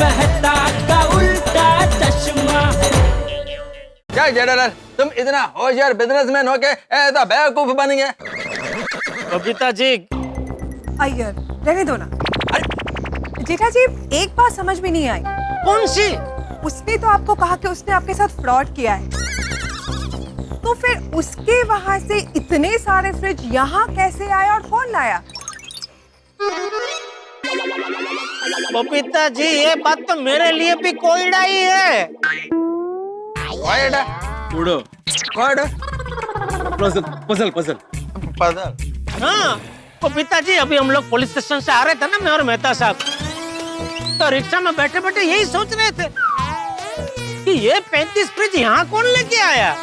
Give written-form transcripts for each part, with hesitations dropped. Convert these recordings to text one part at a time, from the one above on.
मेहता का उल्टा चश्मा। क्या जेठालाल, तुम इतना होशियार बिजनेसमैन होके ऐसा बेवकूफ बन गए? बबीता जी, अय्यर रहने दो ना। जेठा जी एक बात समझ में नहीं आई। कौन सी? उसने तो आपको कहा कि उसने आपके साथ फ्रॉड किया है, तो फिर उसके वहां से इतने सारे फ्रिज यहाँ कैसे आए और कौन लाया? बबीता जी ये बात तो मेरे लिए भी कोयडा ही है। कोयडा? छोड़ो, कोयडा? Puzzle puzzle puzzle. पजल? हाँ बबीता जी, अभी हम लोग पुलिस स्टेशन से आ रहे थे ना, मैं और मेहता साहब, तो रिक्शा में बैठे बैठे यही सोच रहे थे कि ये 35 फ्रिज यहाँ कौन लेके आया।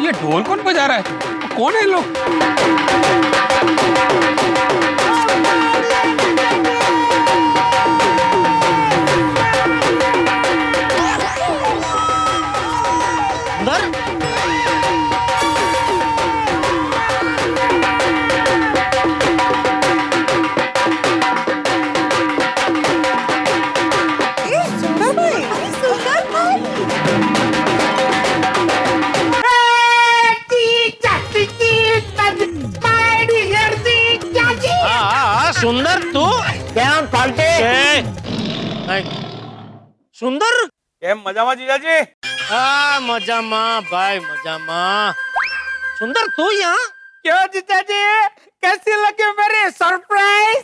ये ढोल कौन बजा रहा है? कौन है लोग? अंदर सुंदर भाई, सुंदर भाई। सुंदर तू क्या पाल्टे? सुंदर કેમ મજામાં જીજાજી? मजामा भाई मजामा। सुंदर तू यहाँ? क्यों जीजाजी, कैसी लगी मेरी सरप्राइज?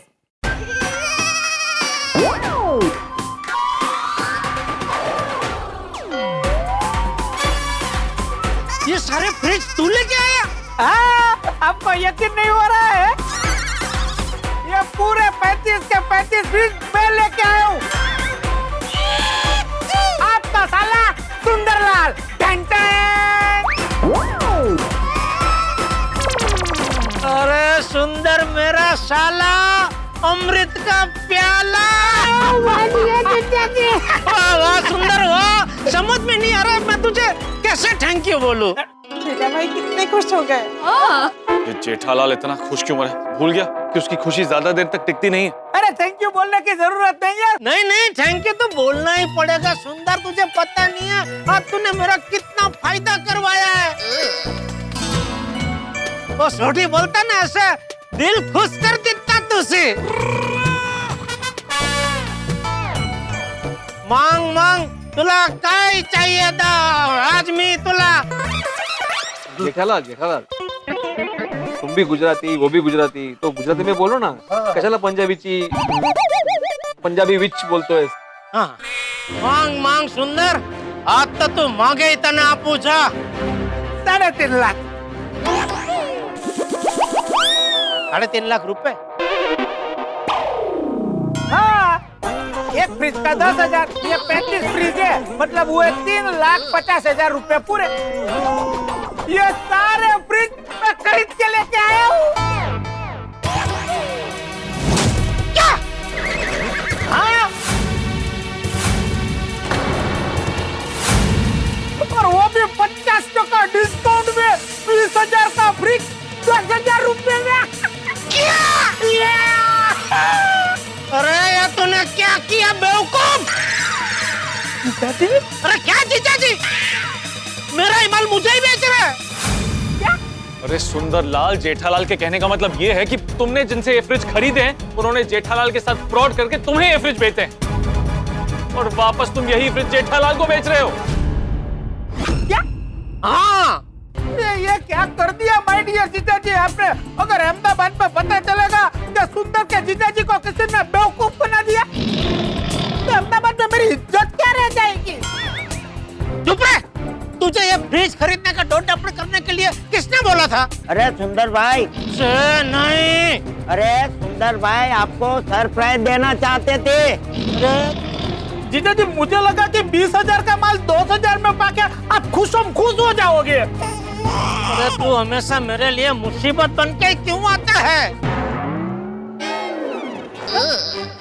ये सारे फ्रिज तू लेके आया? आपको यकीन नहीं हो रहा है? ये पूरे 35 के 35 फ्रिज मैं लेके आया हूँ। आपका साला सुंदरलाल। अरे सुंदर मेरा साला, अमृत का प्याला। वाह वाह सुंदर वाह, समझ में नहीं आ रहा मैं तुझे कैसे थैंक यू बोलूं। जेठा भाई कितने खुश हो गए। ये जेठालाल इतना खुश क्यों है? भूल गया कि उसकी खुशी ज्यादा देर तक टिकती नहीं है। अरे थैंक यू बोलने की जरूरत नहीं है। नहीं नहीं थैंक यू तो बोलना ही पड़ेगा सुंदर, तुझे पता नहीं है आज तूने मेरा कितना फायदा करवाया है। वो छोटी बोलता ना ऐसे दिल खुश कर देता तुझे। मांग मांग तुला काय चाहिए था आज मी तुला। जेठालाल, जेठालाल, तुम भी गुजराती, वो भी गुजराती, तो गुजराती में बोलो ना। कशाला पंजाबी विच बोलतोय? हाँ मांग मांग सुंदर, आज तो तू मांगे इतना आपू छा। 3.5 लाख। 3.5 लाख रुपए? हाँ, एक फ्रिज का 10,000, ये 35 फ्रिज है, मतलब वो 3,50,000 रुपए पूरे। ये सारे फ्रिज मैं खरीद के लेके आया हूँ। क्या? हाँ, और वो भी 50% डिस्काउंट में, 20,000 का फ्रिज 10,000 रुपए में। क्या? अरे ये तूने क्या किया बेवकूफ? जीजाजी? अरे क्या जीजाजी, मेरा ही माल मुझे ही बेच रहा है। क्या? अरे सुंदरलाल, जेठालाल के कहने का मतलब ये है कि तुमने जिनसे ये फ्रिज खरीदे हैं उन्होंने जेठालाल के साथ फ्रॉड करके तुम्हें ये फ्रिज बेचे हैं और वापस तुम यही फ्रिज जेठालाल को बेच रहे हो। क्या? हाँ ये क्या कर दिया माय डियर जीजाजी आपने? अगर अहमदाबाद में पता चलेगा कि सुंदर के जीजाजी को किसी ने बेवकूफ बना दिया तो अहमदाबाद में मेरी इज्जत क्या रह जाएगी? चुप रह, तुझे ये फ्रिज खरीदने का डोंट अपने करने के लिए किसने बोला था? अरे सुंदर भाई, से नहीं। अरे सुंदर भाई आपको सरप्राइज देना चाहते थे। जीजाजी मुझे लगा कि 20,000 का माल 2,000 में पाके आप खुशम खुश हो जाओगे। अरे तू हमेशा मेरे लिए मुसीबत बन के क्यों आता है?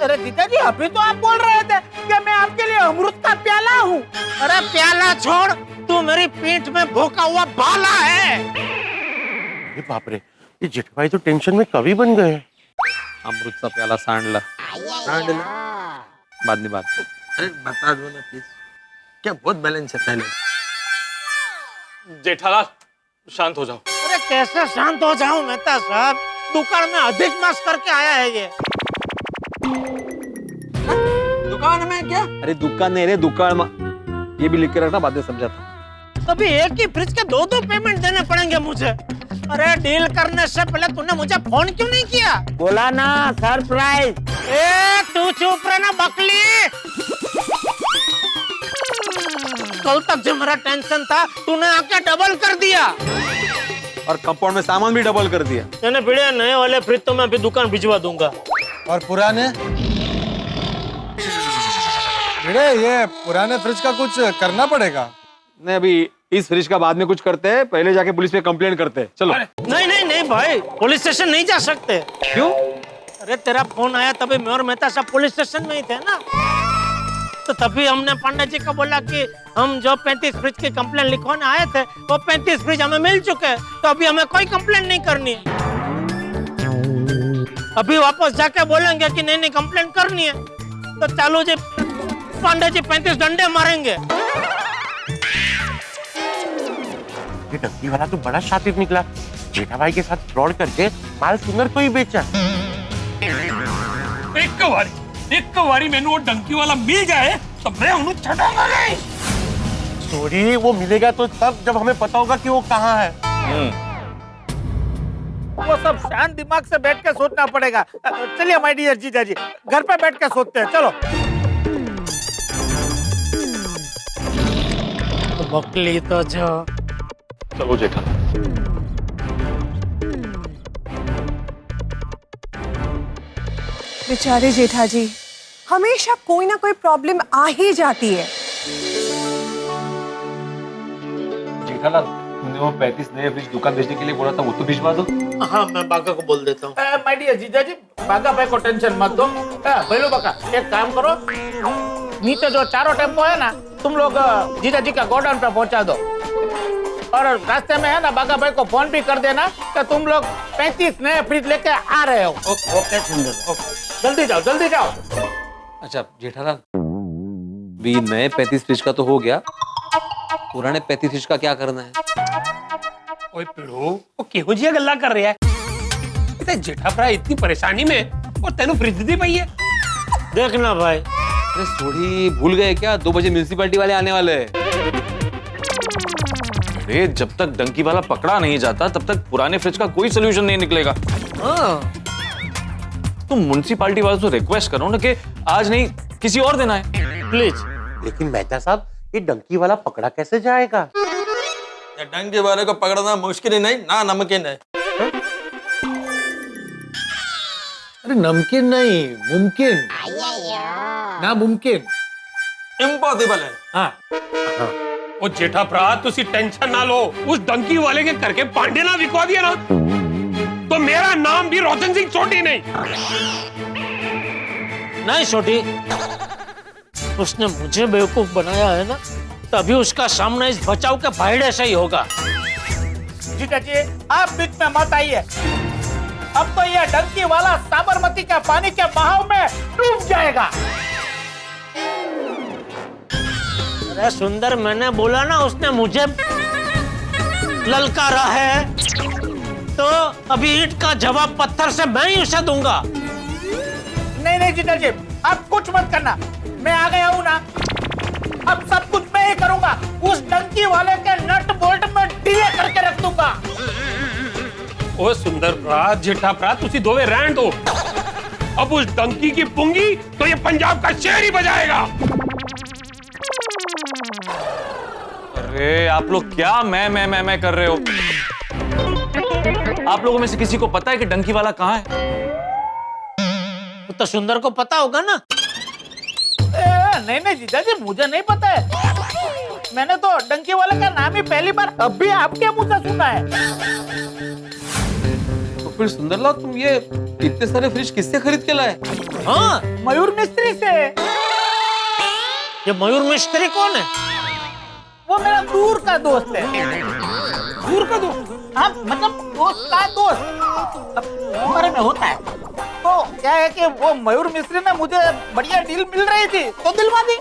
अरे जीजाजी अभी तो आप बोल रहे थे कि मैं आपके लिए अमृत का प्याला हूँ। अरे प्याला छोड़, तू मेरी पीठ में भोंका हुआ भाला है। अरे बाप रे, ये जेठाभाई तो टेंशन में कवि बन गए। अमृत सा प्याला सांड ला, बाद में बात। अरे बता दो ना प्लीज, क्या बहुत बैलेंस है पहले। जेठालाल शांत हो जाओ। अरे कैसे शांत हो जाऊं मेहता साहब, दुकान में अधिक मास करके आया है ये। दुकान में क्या? अरे दुकान नहीं रे, दुकान में। ये भी लिख के रखना, बाद में समझाता। अभी एक ही फ्रिज के दो पेमेंट देने पड़ेंगे मुझे। अरे डील करने से पहले तूने मुझे फोन क्यों नहीं किया? बोला ना सरप्राइज। ए तू चुप रहना बकली। कल तक जो मेरा टेंशन था तूने आके डबल कर दिया। और कंपाउंड में सामान भी डबल कर दिया। मैंने भिड़े नए वाले फ्रिज तो मैं अभी दुकान भिजवा दूंगा। और पुराने? भिड़े, ये पुराने फ्रिज का कुछ करना पड़ेगा। नहीं, अभी इस फ्रिज का बाद में कुछ करते हैं, पहले जाके पुलिस पे कंप्लेंट करते हैं। चलो। नहीं नहीं नहीं भाई, पुलिस स्टेशन नहीं जा सकते। क्यों? अरे तेरा फोन आया तभी मैं और मेहता साहब पुलिस स्टेशन में ही थे ना, तो तभी हमने पांडे जी को बोला कि हम जो 35 फ्रिज की कंप्लेंट लिखवाने आए थे वो 35 फ्रिज हमें मिल चुके हैं, तो अभी हमें कोई कंप्लेंट नहीं करनी है। अभी वापस जाके बोलेंगे कि नहीं नहीं कंप्लेंट करनी है, तो चालू जी पांडे जी 35 डंडे मारेंगे। ये डंकी वाला तो बड़ा शातिर निकला, जेठाभाई के साथ फ्रॉड करके माल सुंदर को ही बेचा। एक बारी मैंने वो डंकी वाला मिल जाए तो मैं उन्हें छटाऊंगा नहीं। सॉरी, वो मिलेगा तो तब जब हमें पता होगा कि वो कहाँ है। वो सब शांत दिमाग से बैठ के सोचना पड़ेगा। चलिए माय डियर जीजा जी, घर पे बैठ के सोचते हैं। चलो। बकली तो जो। चलो जेठालाल। बेचारे जेठा जी, हमेशा कोई ना कोई प्रॉब्लम आ ही जाती है। जेठालाल, तुमने वो 35 नए फ्रिज दुकान भेजने के लिए बोला था, वो तो भिजवा दो। हाँ मैं बागा को बोल देता हूँ। माय डियर जीजा जी, बागा भाई को टेंशन मत दो। बोलो बागा, एक काम करो, नीचे जो चारों टेम्पो है ना, तुम लोग जीजा जी का गोडाउन पे पहुंचा दो, और रास्ते में है ना बागा भाई को फोन भी कर देना कि तुम लोग 35 नए फ्रिज लेके आ रहे हो। ओके सुंदर, जल्दी जाओ, जल्दी जाओ। अच्छा जेठालाल, भी नए 35 फ्रिज का तो हो गया, पुराने 35 फ्रिज का क्या करना है? ओए पिड़ो, वो केहो जी गल्ला कर रहा है? इतने जेठा भरा इतनी परेशानी में और तेनू फ्रिज दी पई है। देखना भाई। अरे सोड़ी, भूल गए क्या? 2 बजे म्युनिसिपैलिटी वाले आने वाले हैं। अरे जब तक डंकी वाला पकड़ा नहीं जाता तब तक पुराने फ्रिज का कोई सोल्यूशन नहीं निकलेगा। हाँ, तुम म्युनिसिपैलिटी वालों से रिक्वेस्ट करो ना कि आज नहीं किसी और दिन आए प्लीज। लेकिन मेहता साहब, ये डंकी वाला पकड़ा कैसे जाएगा? ये डंकी वाले को पकड़ना मुश्किल ही नहीं ना नमकीन है। अरे नमकीन नहीं, मुमकिन ना, मुमकिन इम्पॉसिबल है। हाँ वो जेठा भरा तुसी टेंशन ना लो, उस डंकी वाले के करके पांडे ना विकवा दिया ना तो मेरा नाम भी रोशन सिंह छोटी नहीं। नहीं छोटी, उसने मुझे बेवकूफ बनाया है ना, तभी उसका सामना इस बचाव के भाईड़े से ही होगा। जीजा जी, आप बीच में मत आइए। अब तो ये डंकी वाला साबरमती के पानी के बहाव में डूब जाएगा। अरे सुंदर, मैंने बोला ना उसने मुझे ललकारा है, तो अभी ईंट का जवाब पत्थर से मैं ही उसे दूंगा। नहीं नहीं जीजा जी, आप कुछ मत करना, मैं आ गया हूँ ना, अब सब कुछ मैं ही करूंगा। उस डंकी वाले के नट बोल्ट में ढीले करके रख दूंगा। ओ सुंदर भरा, जेठा भरा तुसी दोवे रहन दो। अब उस डंकी की पुंगी तो ये पंजाब का शेर ही बजाएगा। अरे आप लोग क्या मैं कर रहे हो? आप लोगों में से किसी को पता है कि डंकी वाला कहाँ है? तो सुंदर को पता होगा ना। नहीं नहीं जीजा जी, मुझे नहीं पता है। मैंने तो डंकी वाले का नाम ही पहली बार अभी आपके मुंह से सुना है। तो फिर सुंदरलाल, तुम ये इतने सारे फ्रिज किससे खरीद के लाए? हाँ, मयूर मिस्त्री से। ये मयूर मिस्त्री कौन है? वो मेरा दूर का दोस्त है। दूर का दोस्त? हाँ, मतलब दोस्त का दोस्त। अब उम्र में होता है। तो क्या है कि वो मयूर मिस्त्री ने मुझे बढ़िया डील मिल रही थी तो दिलवा दी।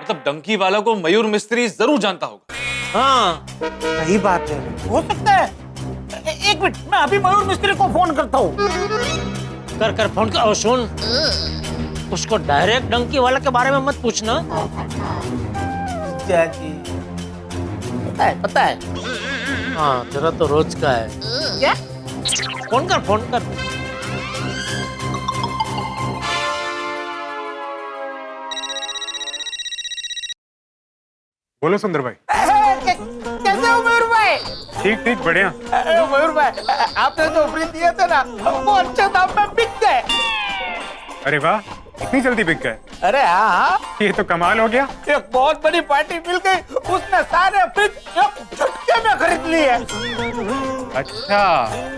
मतलब डंकी वाला को मयूर मिस्त्री जरूर जानता होगा। हाँ सही बात है, हो सकता है। एक मिनट, मैं अभी मयूर मिस्त्री को फोन करता हूँ। कर फोन कर। और सुन, उसको डायरेक्ट डंकी वाला के बारे में मत पूछना। जी पता है। हाँ, तेरा तो रोज का है। क्या? फोन कर। बोलो सुंदर भाई। कैसे हो मयूर भाई? ठीक ठीक बढ़िया। मयूर भाई, आपने जो फ्रिज दिए थे ना, वो अच्छे दाम में बिक गए। अरे वाह, इतनी जल्दी बिक गए? अरे हाँ, ये तो कमाल हो गया। एक बहुत बड़ी पार्टी मिल गई, उसने सारे फ्रिज एक झटके में खरीद लिए। अच्छा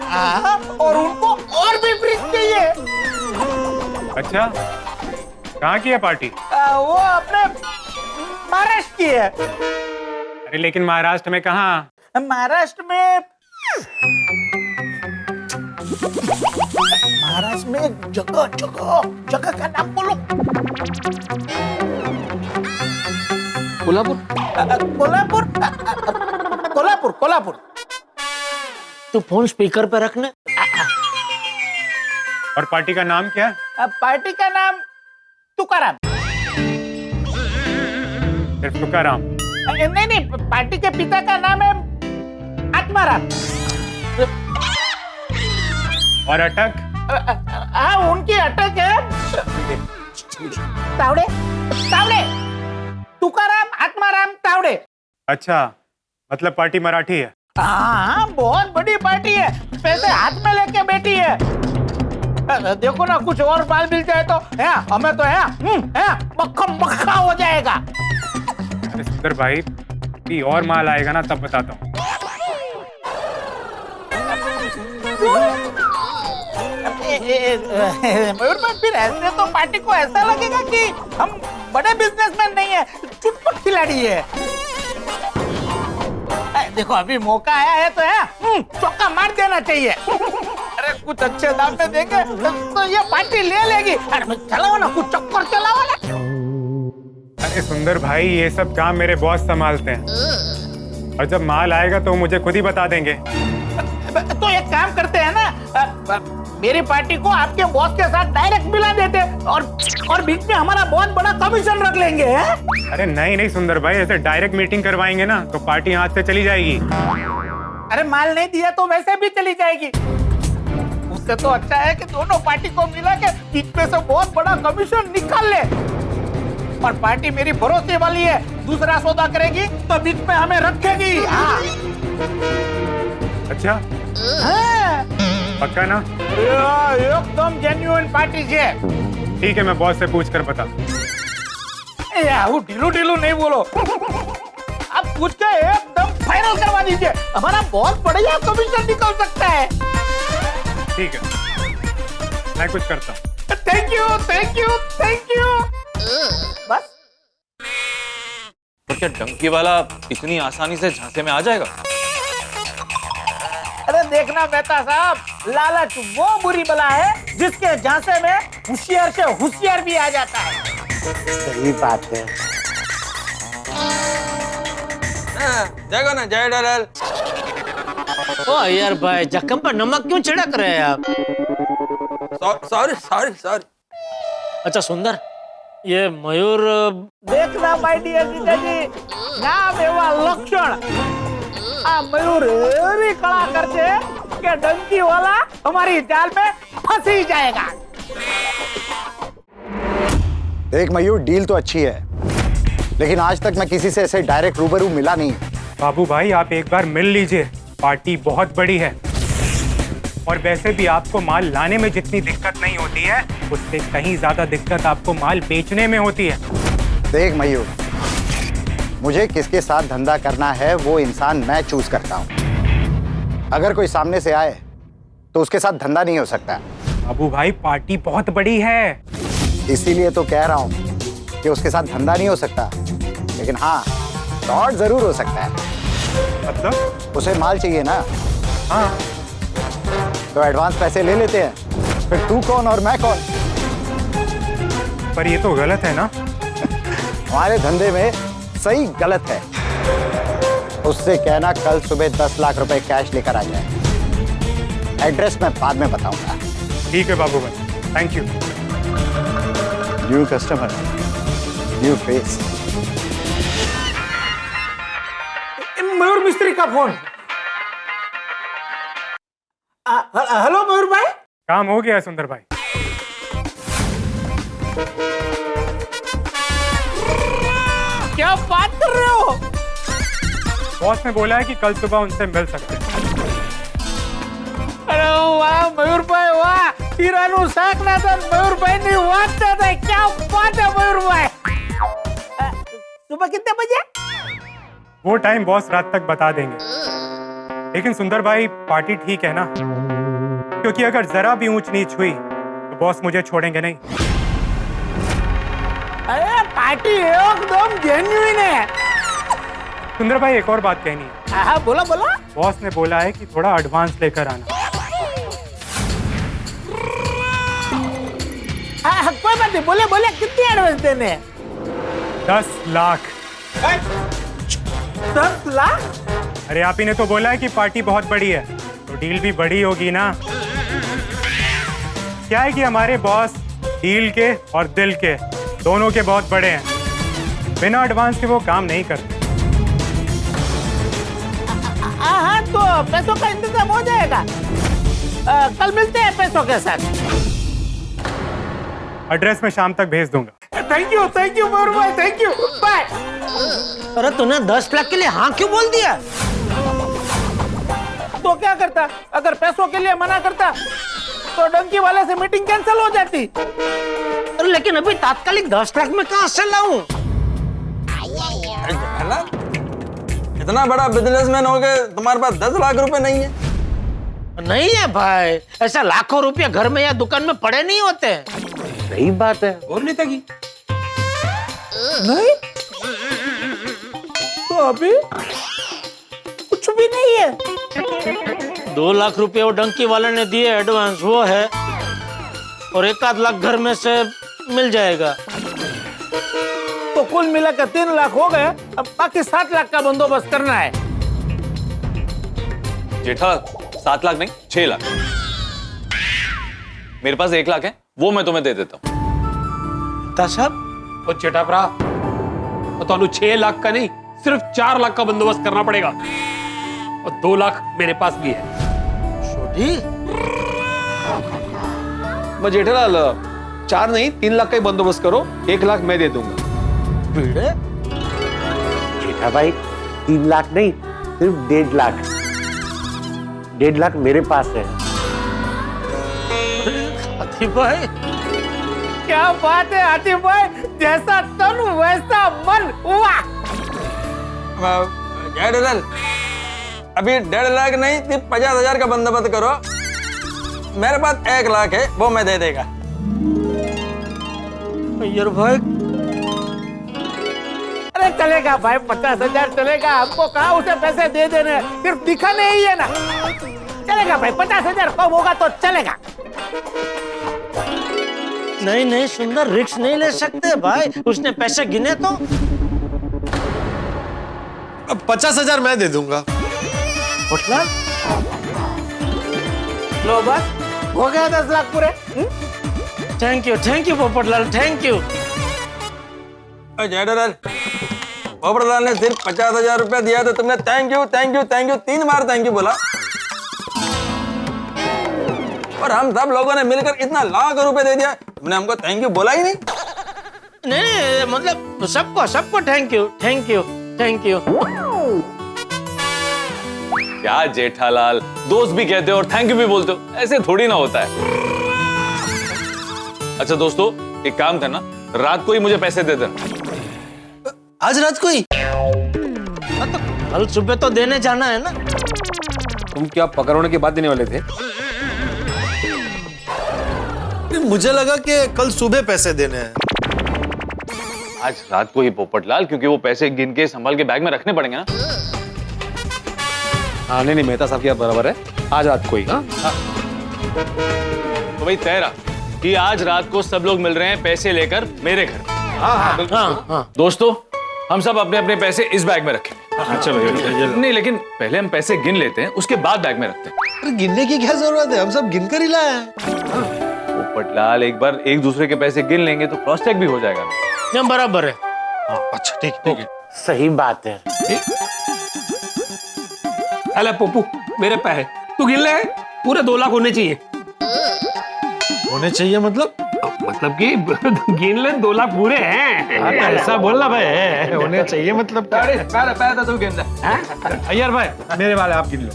हाँ, और उनको और भी फ्रिज चाहिए। अच्छा, कहाँ की है पार्टी? वो अपने महाराष्ट्र की है। अरे लेकिन महाराष्ट्र में कहाँ? महाराष्ट्र में जगह का नाम बोलो। कोल्हापुर। तू फोन स्पीकर पे रखना। और पार्टी का नाम क्या है? पार्टी का नाम तुकाराम। सिर्फ तुकाराम? नहीं, पार्टी के पिता का नाम है आत्माराम। और अटक? हाँ, उनकी अटक है तावड़े। तुकाराम आत्माराम तावड़े। अच्छा, मतलब पार्टी मराठी है? हाँ, बहुत बड़ी पार्टी है, पैसे हाथ में लेके बैठी है। देखो ना, कुछ और माल मिल जाए तो है, हमें तो है मक्खा हो जाएगा। अरे सुंदर भाई, भी और माल आएगा ना तब बताता हूँ। मयूर भाई, फिर ऐसे तो पार्टी को ऐसा लगेगा कि हम बड़े बिजनेसमैन नहीं है, चुटपुट खिलाड़ी है। देखो, अभी मौका आया है तो है चौका मार देना चाहिए। अरे कुछ अच्छे दाम में देंगे तो ये पार्टी ले लेगी। अरे चलाओ ना, कुछ चक्कर चलाओ ना। अरे सुंदर भाई, ये सब काम मेरे बॉस संभालते हैं, और जब माल आएगा तो मुझे खुद ही बता देंगे। तो एक काम करते हैं ना, मेरी पार्टी को आपके बॉस के साथ डायरेक्ट मिला देते और बीच में हमारा बहुत बड़ा कमीशन रख लेंगे। अरे नहीं सुंदर भाई, ऐसे डायरेक्ट मीटिंग करवाएंगे ना तो पार्टी हाथ से चली जाएगी। अरे माल नहीं दिया तो वैसे भी चली जाएगी। उससे तो अच्छा है कि दोनों पार्टी को मिला के बीच में से बहुत बड़ा कमीशन निकाल ले। और पार्टी मेरी भरोसे वाली है, दूसरा सौदा करेगी तो बीच में हमें रखेगी। हाँ। अच्छा, हाँ। पक्का ना? एकदम जेन्युइन पार्टी है। ठीक है, मैं बॉस से पूछ कर बता। वो ढीलू नहीं बोलो, आप पूछ के एकदम फाइनल करवा दीजिए, हमारा बहुत बढ़िया कमीशन निकल सकता है। ठीक है, मैं कुछ करता हूँ। Thank you. बस। तो क्या डंकी वाला इतनी आसानी से झांसे में आ जाएगा? अरे देखना मेहता साहब, लालच वो बुरी बला है जिसके झांसे में होशियार से होशियार भी आ जाता है। सही बात है। देखो ना, जय डरल। ओ यार भाई, जख्म पर नमक क्यों छिड़क रहे हैं आप? सॉरी। अच्छा सुंदर, ये मयूर देखना माय डियर जीजाजी, नाम एवा लक्षण आ मयूर एवी कला करते कि डंकी वाला हमारी जाल में फंस ही जाएगा। देख मयूर, डील तो अच्छी है, लेकिन आज तक मैं किसी से ऐसे डायरेक्ट रूबरू मिला नहीं। बाबू भाई, आप एक बार मिल लीजिए, पार्टी बहुत बड़ी है, और वैसे भी आपको माल लाने में जितनी दिक्कत नहीं होती है, उससे कहीं ज्यादा दिक्कत आपको माल बेचने में होती है। देख मयूर, मुझे किसके साथ धंधा करना है वो इंसान मैं चूज करता हूँ। अगर कोई सामने से आए तो उसके साथ धंधा नहीं हो सकता। बाबू भाई, पार्टी बहुत बड़ी है, इसीलिए तो कह रहा हूँ कि उसके साथ धंधा नहीं हो सकता, लेकिन हाँ फ्रॉड जरूर हो सकता है। मतलब? उसे माल चाहिए ना, हाँ। तो एडवांस पैसे ले लेते हैं, फिर तू कौन और मैं कौन। पर ये तो गलत है ना। हमारे धंधे में सही गलत है। उससे कहना कल सुबह 10 लाख रुपए कैश लेकर आ जाए। एड्रेस मैं बाद में बताऊंगा। ठीक है बाबू भाई, thank you. New customer, new face. Mayur Mistry का फोन। हेलो मयूर भाई। काम हो गया सुंदर भाई। क्या बात कर रहे हो? बॉस ने बोला है कि कल सुबह उनसे मिल सकते हैं। अरे वाह मयूर भाई वाह, हीरानु साकना था मयूर भाई ने वाचा था। क्या बात है मयूर भाई। सुबह कितने बजे? वो टाइम बॉस रात तक बता देंगे, लेकिन सुंदर भाई पार्टी ठीक है ना? क्योंकि अगर जरा भी ऊंच नीच हुई तो बॉस मुझे छोड़ेंगे नहीं। अरे पार्टी एकदम जेन्युइन है। सुंदर भाई एक और बात कहनी है। हाँ बोला बोला। बॉस ने बोला है कि थोड़ा एडवांस लेकर आना। हाँ कोई बात नहीं, बोले बोले कितनी एडवांस देने? 10 लाख। 10 लाख? अरे आप ही ने तो बोला है कि पार्टी बहुत बड़ी है, तो डील भी बड़ी होगी ना। क्या है कि हमारे बॉस डील के और दिल के दोनों के बहुत बड़े हैं। बिना एडवांस के वो काम नहीं करते। हाँ तो पैसों का इंतजाम हो जाएगा। कल मिलते हैं पैसों के साथ। एड्रेस में शाम तक भेज दूंगा। थैंक यू मयूर भाई, थैंक यू, बाय। अरे तूने 10 लाख के लिए हाँ क्यों बोल दिया? तो क्या करता? अगर पैसों के लिए मना करता तो डंकी वाले से मीटिंग कैंसिल हो जाती। अरे लेकिन अभी तात्कालिक 10 लाख में कहाँ से लाऊं? इतना बड़ा बिजनेसमैन हो गए, तुम्हारे पास 10 लाख रुपए नहीं है? नहीं है भाई, ऐसा लाखों रुपया घर में या दुकान में पड़े नहीं होते। सही बात है। और नहीं तकी नहीं तो अभी कुछ भी नहीं है। 2 लाख रुपए वो डंकी वाले ने दिए एडवांस, वो है, और 1 लाख घर में से मिल जाएगा। तो कुल मिलाकर 3 लाख हो गए। अब बाकी 7 लाख का बंदोबस्त करना है। जेठा 7 लाख नहीं 6 लाख। मेरे पास 1 लाख है, वो मैं तुम्हें दे देता हूँ। साहब वो जेठा भरा, तो 6 लाख का नहीं सिर्फ 4 लाख का बंदोबस्त करना पड़ेगा, और 2 लाख मेरे पास भी है। मैं जेठालाल 4 नहीं 3 लाख का ही बंदोबस्त करो, 1 लाख मैं दे दूंगा। जेठा भाई 3 लाख नहीं, सिर्फ 1.5 लाख। 1.5 लाख मेरे पास है। आतिफ भाई, क्या बात है आतिफ भाई, जैसा तन वैसा मन। वाह जेठालाल, अभी 1.5 लाख नहीं सिर्फ 50,000 का बंदोबस्त करो। मेरे पास 1 लाख है, वो मैं दे देगा। यार भाई, अरे चलेगा भाई, 50,000 चलेगा। हमको कहा उसे पैसे दे देने, सिर्फ दिखाने ही है ना। चलेगा भाई, 50,000 कम होगा तो चलेगा। नहीं सुंदर, रिस्क नहीं ले सकते भाई। उसने पैसे गिने तो। अब 50,000 मैं दे दूंगा। लो बस, हो गया 10 लाख पूरे। Thank you Popatlal, thank you. Jethalal, Popatlal ने सिर्फ 50,000 रुपया दिया तो तुमने thank you 3 bar thank you बोला, और हम सब लोगों ने मिलकर इतना लाख रुपए दे दिया, तुमने हमको थैंक यू बोला ही नहीं। नहीं मतलब सबको थैंक यू। क्या जेठालाल, दोस्त भी कहते हो और थैंक यू भी बोलते हो, ऐसे थोड़ी ना होता है। अच्छा दोस्तों, एक काम करना, रात को ही मुझे पैसे दे देना। आज रात को ही? तो कल सुबह तो देने जाना है ना। तुम क्या पकड़ने के बाद देने वाले थे? मुझे लगा कि कल सुबह पैसे देने हैं। आज रात को ही पोपटलाल, क्योंकि वो पैसे गिन के संभाल के बैग में रखने पड़ेंगे ना। हाँ नहीं मेहता साहब की बात बराबर है, आज रात को ही। हाँ तो भाई तय रहा कि आज रात को सब लोग मिल रहे हैं पैसे लेकर मेरे घर। हाँ। दोस्तों हम सब अपने अपने पैसे इस बैग में रखें। चलो नहीं, लेकिन पहले हम पैसे गिन लेते हैं, उसके बाद बैग में रखते हैं। अरे गिनने की क्या जरूरत है, हम सब गिन कर ही लाए हैं। पोपटलाल एक बार एक दूसरे के पैसे गिन लेंगे तो क्रॉस चेक भी हो जाएगा। बराबर है। अच्छा ठीक है। सही बात है। अले पप्पू, मेरे पैसे तू गिन ले, पूरे 2 लाख होने चाहिए। होने चाहिए मतलब कि गिन ले, 2 लाख पूरे हैं। ऐसा बोलना भाई, होने चाहिए मतलब क्या? तू गिन ले। अय्यर भाई मेरे वाले आप गिन लो।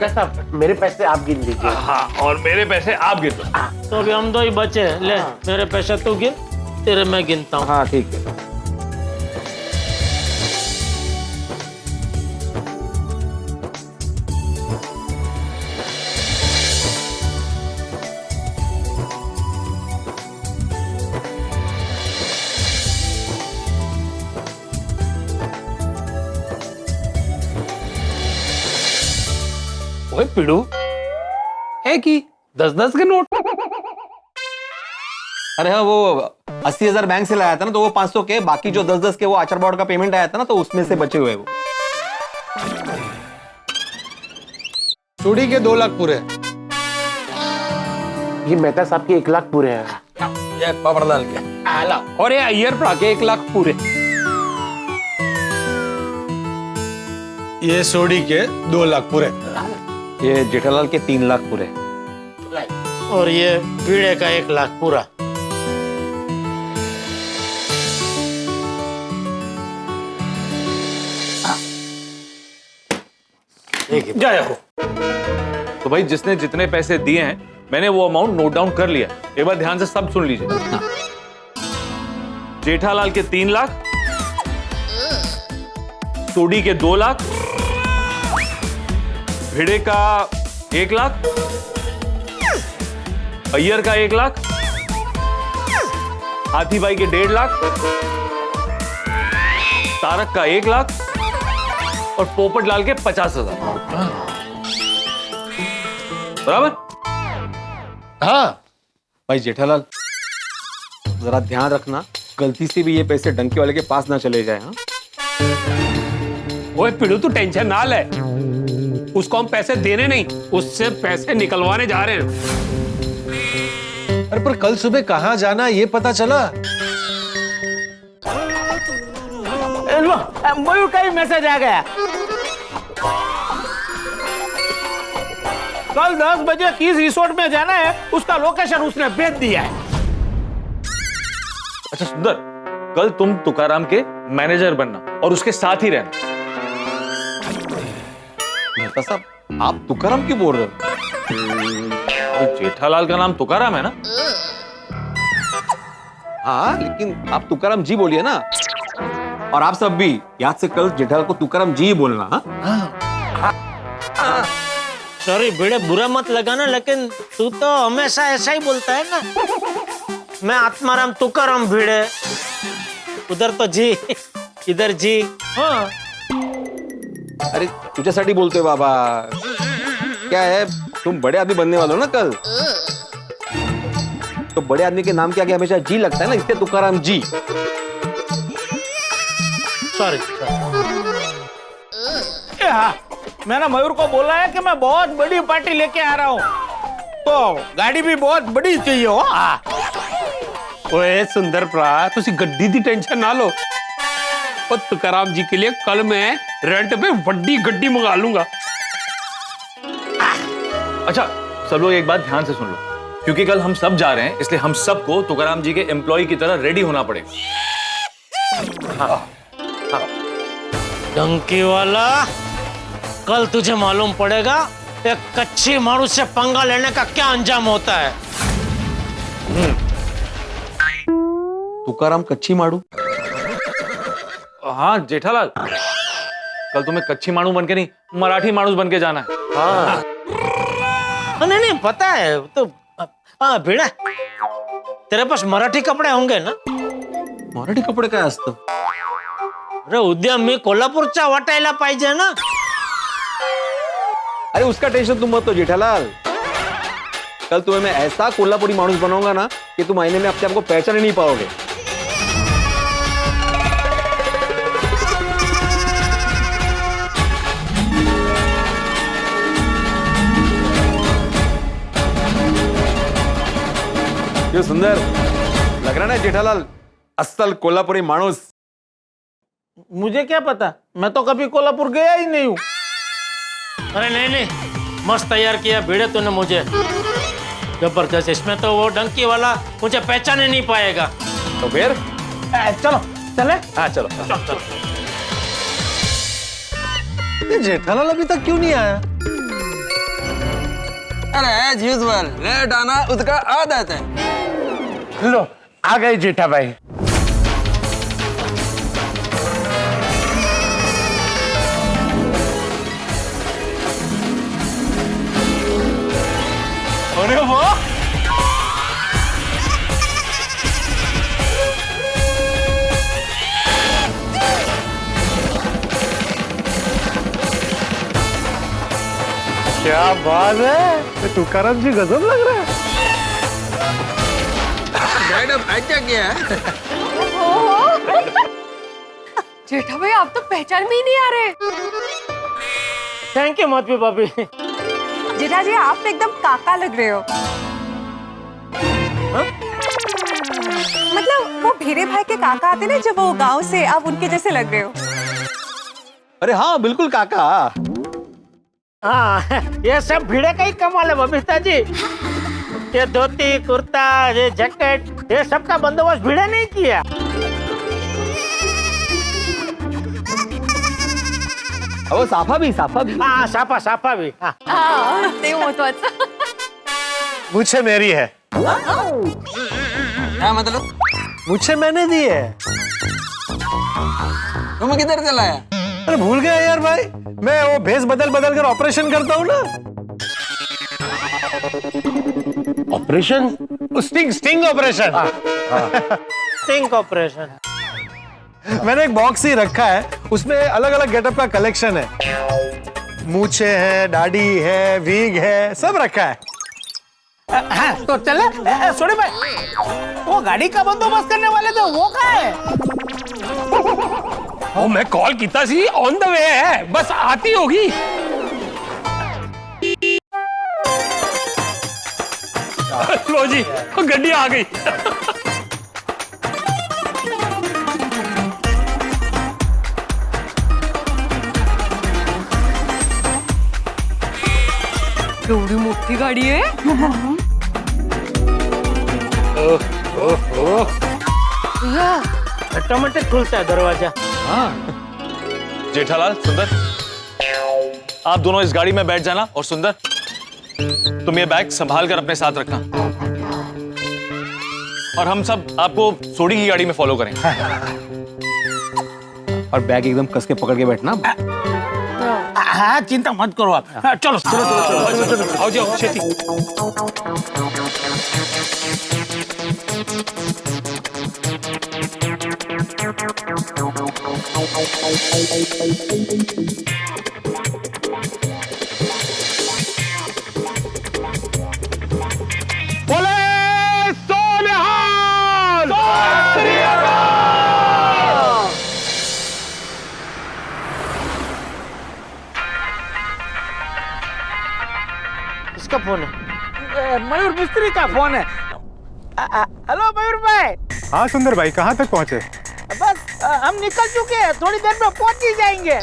साहब मेरे पैसे आप गिन लीजिए। हाँ, और मेरे पैसे आप गिन लो। तो अभी हम 2 ही बचे। ले मेरे पैसे तू गिन, तेरे मैं गिनता हूँ। हाँ ठीक है। ओए पिड़ू है कि 10-10 के नोट। अरे हाँ, वो 80,000 बैंक से लाया था ना, तो वो 500 के, बाकी जो 10-10 के वो आचार बोर्ड का पेमेंट आया था ना, तो उसमें से बचे हुए वो। चूड़ी के 2 लाख पूरे। ये मेहता साहब के 1 लाख पूरे हैं। ये पोपटलाल के। और ये अय्यर पड़ा के 1 लाख पूरे। ये सोडी के 2 लाख पूरे। ये जेठालाल के 3 लाख पूरे। और ये भीड़े का 1 लाख पूरा। जय हो। तो भाई जिसने जितने पैसे दिए हैं मैंने वो अमाउंट नोट डाउन कर लिया। एक बार ध्यान से सब सुन लीजिए। जेठालाल के 3 लाख, सोडी के 2 लाख, भिड़े का 1 लाख, अय्यर का 1 लाख, हाथी भाई के 1.5 लाख, तारक का 1 लाख और पोपटलाल के 50,000। बराबर? हाँ भाई जेठालाल जरा ध्यान रखना, गलती से भी ये पैसे डंकी वाले के पास ना चले जाए। हाँ ओए पिड़ू तू टेंशन ना ले, उसको हम पैसे देने नहीं, उससे पैसे निकलवाने जा रहे हैं। अरे पर कल सुबह कहाँ जाना ये पता चला? मयूर का ही मैसेज आ गया। कल 10 बजे किस रिसोर्ट में जाना है उसका लोकेशन उसने भेज दिया है। अच्छा सुंदर, कल तुम तुकाराम के मैनेजर बनना और उसके साथ ही रहना। मेहता साहब आप तुकाराम क्यों बोल रहे हो? जेठालाल का नाम तुकाराम है ना? हाँ लेकिन आप तुकाराम जी बोलिए ना। और आप सब भी याद से कल जेठालाल को तुकाराम जी ही बोलना। सॉरी भिड़े, बुरा मत लगाना, लेकिन तू तो हमेशा ऐसा ही बोलता है ना। मैं आत्माराम तुकाराम भिड़े, उधर तो जी, इधर जी। हाँ अरे तुझ्यासाठी बोलतोय बाबा। क्या है, तुम बड़े आदमी बनने वाले हो ना कल, तो बड़े आदमी के नाम के आगे हमेशा जी लगता है ना, इसलिए तुकाराम जी। सॉरी। हाँ, मैंने मयूर को बोला है कि मैं बहुत बड़ी पार्टी लेके आ रहा हूँ, तो गाड़ी भी बहुत बड़ी चाहिए हो। ओए सुंदर भरा, तुसी गड्डी दी टेंशन ना लो। और तुकाराम जी के लिए कल मैं रेंट पे बड़ी गड्डी मंगा लूंगा। अच्छा सब लोग एक बात ध्यान से सुन लो, क्योंकि कल हम सब जा रहे हैं, इसलिए हम सबको तुकाराम जी के एम्प्लॉय की तरह रेडी होना पड़ेगा। डंकी वाला, कल तुझे मालूम पड़ेगा एक कच्ची मारू से पंगा लेने का क्या अंजाम होता है। तुकाराम कच्ची मारू? हाँ जेठालाल, कल तुम्हें कच्ची माणू बन के नहीं, मराठी माणूस बन के जाना है। हाँ नहीं पता है तो। हाँ भिड़ा, तेरे पास मराठी कपड़े होंगे ना? मराठी कपडे काय असतं? अरे उद्या मी कोल्हापूरचा वाटायला पाहिजे ना. अरे उसका टेंशन तुम मत लो जेठालाल, कल तुम्हें मैं ऐसा कोल्हापुरी मानुस बनाऊंगा ना कि तुम आईने में अपने आप को पहचान ही नहीं पाओगे. क्यों सुंदर लग रहा ना जेठालाल असल कोल्हापुरी मानुस? मुझे क्या पता, मैं तो कभी कोल्हापुर गया ही नहीं हूँ. अरे नहीं, मस्त तैयार किया भिड़े तूने मुझे, जबरदस्त. इसमें तो वो डंकी वाला मुझे पहचान ही नहीं पाएगा. तो फिर चलो चले. हाँ चलो. ये जेठालाल अभी तक क्यों नहीं आया? अरे एज यूजुअल लेट आना उसका आदत है. लो आ गए जेठा भाई. अरे वाह, क्या बात है, तुकाराम जी गजब लग रहा है. मैडम अच्छा किया है. जेठा भाई आप तो पहचान में ही नहीं आ रहे. थैंक यू मत भाभी. जेठा जी आप एकदम काका लग रहे हो. मतलब वो भीरे भाई के काका आते ना जब वो गांव से, आप उनके जैसे लग रहे हो. अरे हाँ बिल्कुल काका. हाँ ये सब भिड़े का ही कमाल है बबीता जी. ये धोती कुर्ता ये जैकेट ये सब का बंदोबस्त भिड़े नहीं किया. अहो साफा भी. हाँ साफा भी. हाँ ते महत्वाचं. मुझे मेरी है. क्या मतलब? मुझे मैंने दी है. तुम किधर चला है? अरे भूल गया यार भाई, मैं वो भेस बदल कर ऑपरेशन करता हूँ ना. Operation? Sting operation. Sting operation. मैंने एक बॉक्स ही रखा है, उसमें अलग अलग गेटअप का कलेक्शन है. मूछे है, दाढ़ी है, वीग है, सब रखा है. हाँ तो चले. सोने भाई वो गाड़ी का बंदोबस्त करने वाले थे वो कहाँ है? ओ मैं कॉल किया सी, ऑन द वे है, बस आती होगी. लो जी गड्डी आ गई. एवढी मोठी गाडी आहे. ऑटोमेटिक खुलता है दरवाजा. जेठालाल, सुंदर, आप दोनों इस गाड़ी में बैठ जाना और सुंदर तुम ये बैग संभाल कर अपने साथ रखना और हम सब आपको सोडी की गाड़ी में फॉलो करेंगे. और बैग एकदम कस के पकड़ के बैठना. हाँ चिंता मत करो आप. चलो आओ जाओ छेती. किसका फोन है? मयूर मिस्त्री का फोन है. हेलो मयूर भाई. हाँ सुंदर भाई, कहाँ तक पहुँचे? बस हम निकल चुके हैं, थोड़ी देर में पहुंच ही जाएंगे.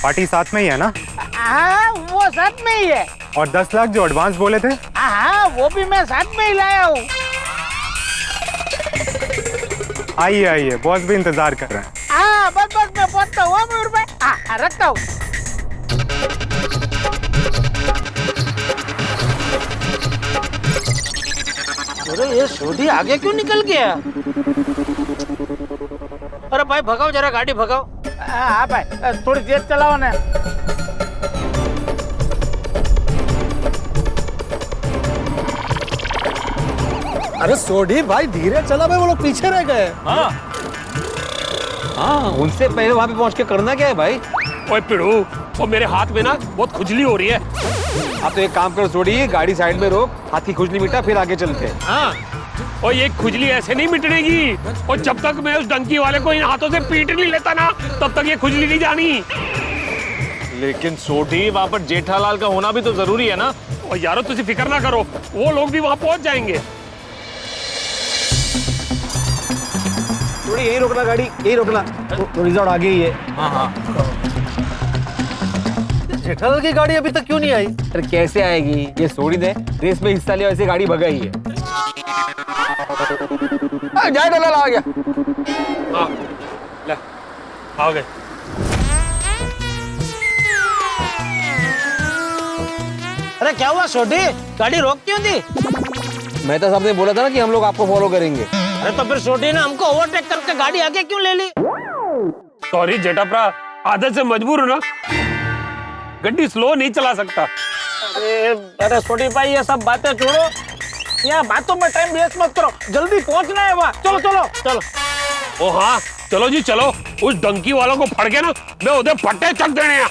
पार्टी साथ में ही है ना? हाँ वो साथ में ही है. और 10 लाख जो एडवांस बोले थे? हाँ वो भी मैं साथ में ही लाया हूँ. आइए, बॉस भी इंतजार कर रहे हैं. हाँ बस मैं पहुंचता हूँ मयूर भाई. हाँ रखता हूँ. अरे ये सोडी आगे क्यों निकल गया? अरे भाई भगाओ जरा गाड़ी भगाओ. हाँ भाई थोड़ी तेज चलाओ ना. अरे सोढ़ी भाई धीरे चला भाई, वो लोग पीछे रह गए। हाँ, उनसे पहले वहां पे पहुंच के करना क्या है भाई? ओए पिड़ू, वो मेरे हाथ में ना बहुत खुजली हो रही है। आप तो एक काम करो सोढ़ी, गाड़ी साइड में रोक, हाथ की खुजली मिटा, फिर आगे चलते हैं। हाँ, और ये खुजली ऐसे नहीं मिटनेगी, और जब तक मैं उस डंकी वाले को इन हाथों से पीट नहीं लेता ना, तब तक ये खुजली नहीं जानी। लेकिन सोढ़ी, वहां पर जेठालाल का होना भी तो जरूरी है ना। और यारो तुझे फिक्र ना करो, वो लोग भी वहां पहुंच जाएंगे। थोड़ी यही रोकना गाड़ी, यही रोकना, रिजॉर्ट आगे ही है। हाँ हाँ, जेठालाल की गाड़ी अभी तक क्यों नहीं आई? अरे कैसे आएगी? ये सोढ़ी ने रेस में हिस्सा लिया, वैसे गाड़ी भगाई है। जेठालाल आ गया। हाँ, ले, आ गए। अरे क्या हुआ छोटी, गाड़ी रोक क्यों दी? मेहता साहब ने बोला था ना कि हम लोग आपको फॉलो करेंगे। अरे तो फिर छोटी ने हमको ओवरटेक करके गाड़ी आगे क्यों ले ली? सॉरी जेठाप्रा, आदत से मजबूर हूं ना, गड्डी स्लो नहीं चला सकता। अरे छोटी भाई, ये सब बातें छोड़ो, यहाँ बातों में टाइम वेस्ट मत करो, जल्दी पहुंचना है वहाँ। चलो चलो चलो। ओ हाँ, चलो जी चलो, उस डंकी वालों को फड़ के ना मैं उधर फट्टे चक देने हैं।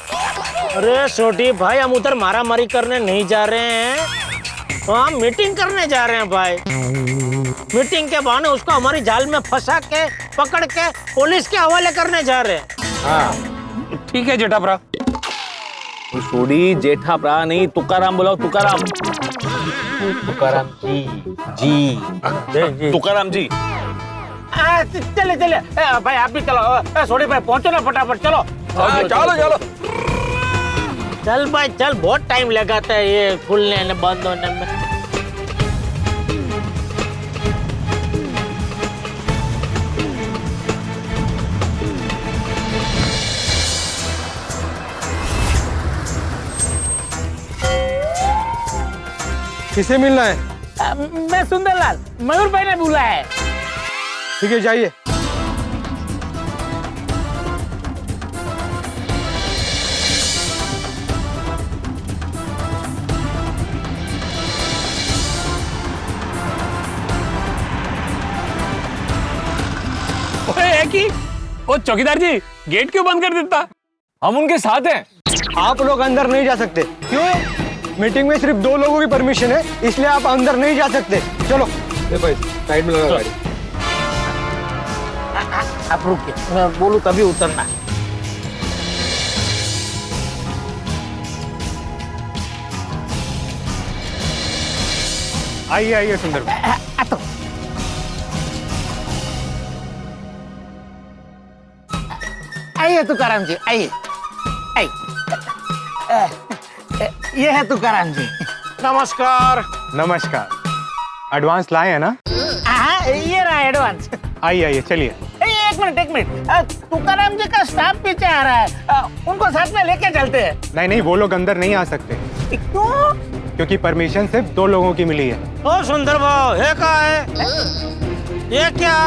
अरे छोटी भाई, हम उधर मारा मारी करने नहीं जा रहे हैं, हम मीटिंग करने जा रहे हैं भाई। मीटिंग के बहाने उसको हमारी जाल में फंसा के पकड़ के पुलिस के हवाले करने जा रहे हैं। हाँ ठीक है जेठाप्रा। सोढ़ी जेठाप्रा नहीं, तुकाराम बुलाओ, तुकाराम। तुकाराम जी, जी तुकाराम जी। चले चले भाई, आप भी चलो। छोटी भाई पहुंचो ना फटाफट, चलो। चलो चलो। चल भाई चल, बहुत टाइम लगाता है ये खुलने ने बंद होने में। किसे मिलना है? मैं सुंदरलाल, मयूर भाई ने बुलाया है। ठीक है, जाइए। ओ चौकीदार जी, गेट क्यों बंद कर देता? हम उनके साथ हैं। आप लोग अंदर नहीं जा सकते। क्यों? मीटिंग में सिर्फ 2 लोगों की परमिशन है, इसलिए आप अंदर नहीं जा सकते। चलो भाई, साइड में लगा गाड़ी। आप रुकिए, मैं बोलूं तभी उतरना। आइए आइए सुंदर भाई। आइए तुकाराम जी, आइए आइए। ये है तुकाराम जी। नमस्कार। नमस्कार। एडवांस लाए हैं ना? हाँ, ये रहा एडवांस। आइए आइए, चलिए। एक मिनट। तुकाराम जी का स्टाफ पीछे आ रहा है, उनको साथ में लेके चलते हैं। नहीं नहीं, वो लोग अंदर नहीं आ सकते। क्यों? क्योंकि परमिशन सिर्फ 2 लोगों की मिली है। ओ सुंदर भाव, ये क्या है? ये क्या?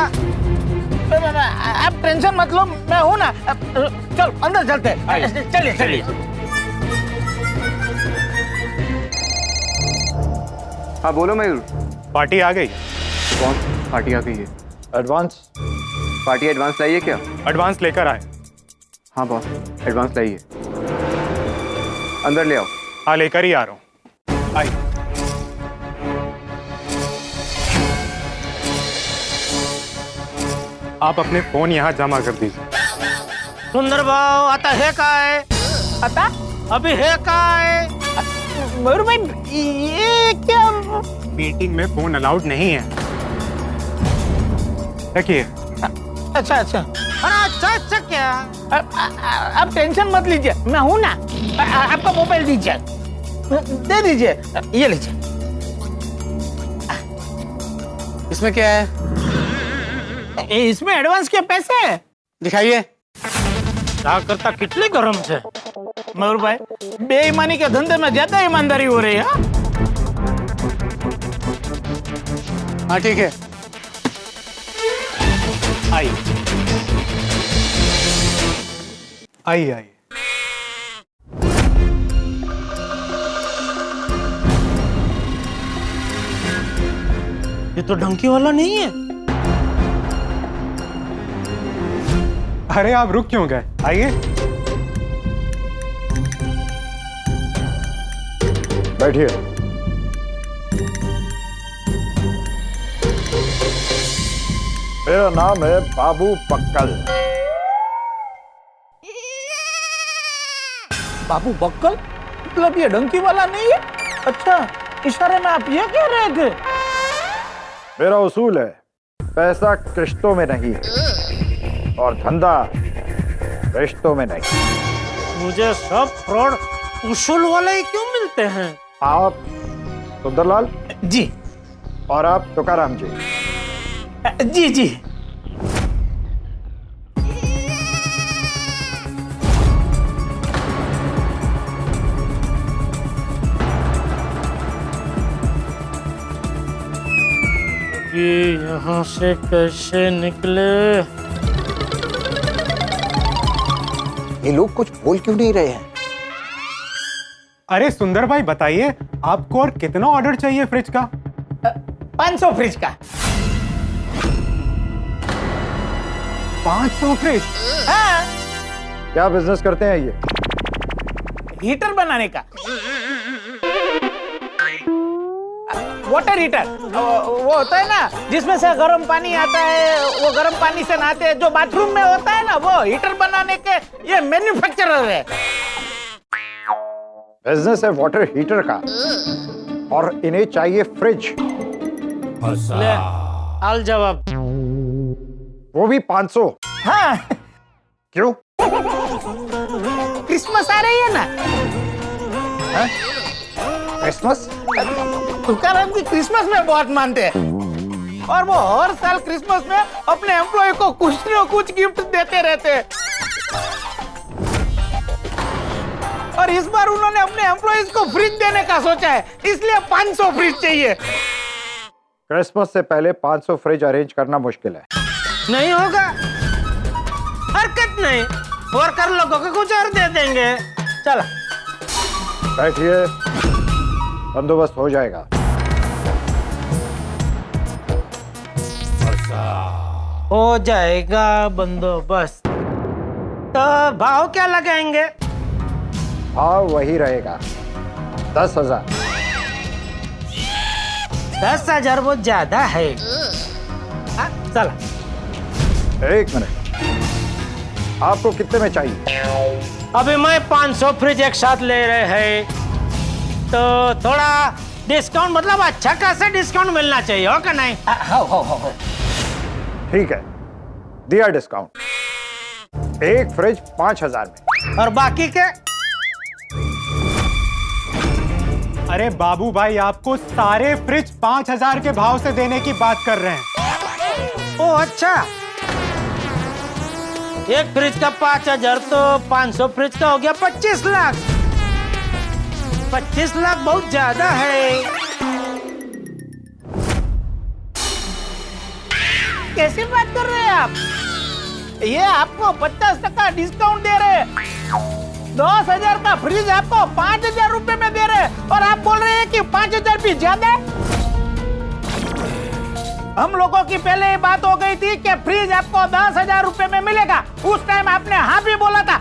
आप टेंशन मत लो, मैं हूं ना। चल अंदर चलते हैं। चलिए चलिए। हाँ बोलो मयूर। पार्टी आ गई। कौन पार्टी आ गई है? एडवांस पार्टी एडवांस लाइए क्या? एडवांस लेकर आए। हाँ बॉस, एडवांस लाइए। अंदर ले आओ। हाँ, लेकर ही आ रहा हूँ। आइए। आप अपने फोन यहाँ जमा कर दीजिए। सुंदर भाव, आता है का है? पता अभी है का है? मयूर भाई, ये क्या? मीटिंग में फोन अलाउड नहीं है। रखिए। अच्छा। अच्छा क्या? आप टेंशन मत लीजिए, मैं हूं ना। आपका मोबाइल दीजिए, दे दीजिए। ये लीजिए। इसमें क्या है? इसमें एडवांस के पैसे हैं। दिखाइए। क्या करता, कितने गरम से? मयूर भाई, बेईमानी के धंधे में ज्यादा ईमानदारी हो रही है। हाँ ठीक है। आइए आइए। ये तो डंकी वाला नहीं है। अरे आप रुक क्यों गए? आइए। बैठिए। मेरा नाम है बाबू बक्कल। बाबू बक्कल मतलब ये डंकी वाला नहीं है? अच्छा, इशारे में आप ये कह रहे थे? मेरा उसूल है, पैसा किश्तों में नहीं है और धंधा रिश्तों में नहीं। मुझे सब फ्रॉड उसूल वाले ही क्यों मिलते हैं? आप सुंदरलाल जी। और आप तुकाराम जी। जी जी। ये यहाँ से कैसे निकले? ये लोग कुछ बोल क्यों नहीं रहे हैं? अरे सुंदर भाई बताइए, आपको और कितना ऑर्डर चाहिए फ्रिज का? 500 फ्रिज का। 500 फ्रिज? हाँ। क्या बिजनेस करते हैं ये? हीटर बनाने का। वाटर हीटर वो होता है ना जिसमें से गर्म पानी आता है, वो गर्म पानी से नहाते हैं, जो बाथरूम में होता है ना, वो हीटर बनाने के ये मैन्युफैक्चरर है। बिजनेस है वाटर हीटर का और इन्हें चाहिए फ्रिज। ले, आल जवाब। वो भी 500। हाँ। क्यों? क्रिसमस आ रही है ना? क्रिसमस? तुकाराम जी क्रिसमस में बहुत मानते हैं और वो हर साल क्रिसमस में अपने एम्प्लॉय को कुछ न कुछ गिफ्ट देते रहते हैं। और इस बार उन्होंने अपने एम्प्लॉयज को फ्रिज देने का सोचा है, इसलिए 500 फ्रिज चाहिए। क्रिसमस से पहले 500 फ्रिज अरेंज करना मुश्किल है। नहीं होगा, हरकत नहीं। वर्कर लोगों को कुछ और दे देंगे। चलो बैठिए, बंदोबस्त हो जाएगा। हो जाएगा बंदोबस्त। तो भाव क्या लगाएंगे? भाव वही रहेगा, 10,000। 10,000 बहुत ज्यादा है। चलो। एक मिनट, आपको कितने में चाहिए? अभी मैं 500 फ्रिज एक साथ ले रहे हैं तो थोड़ा डिस्काउंट, मतलब अच्छा खासा डिस्काउंट मिलना चाहिए, हो क्या नहीं? हो। ठीक है, दिया डिस्काउंट। एक फ्रिज 5,000 में। और बाकी के? अरे बाबू भाई, आपको सारे फ्रिज 5,000 के भाव से देने की बात कर रहे हैं। ओ अच्छा, एक फ्रिज का 5,000 तो 500 फ्रिज का हो गया 25 लाख। 25 लाख बहुत ज्यादा है। कैसी बात कर रहे हैं आप? ये आपको 50% डिस्काउंट दे रहे हैं। 10,000 का फ्रिज आपको 5,000 रुपए में दे रहे हैं और आप बोल रहे हैं कि 5,000 भी ज्यादा है। हम लोगों की पहले ही बात हो गई थी कि फ्रिज आपको 10,000 रुपए में मिलेगा। उस टाइम आपने हाँ भी बोला था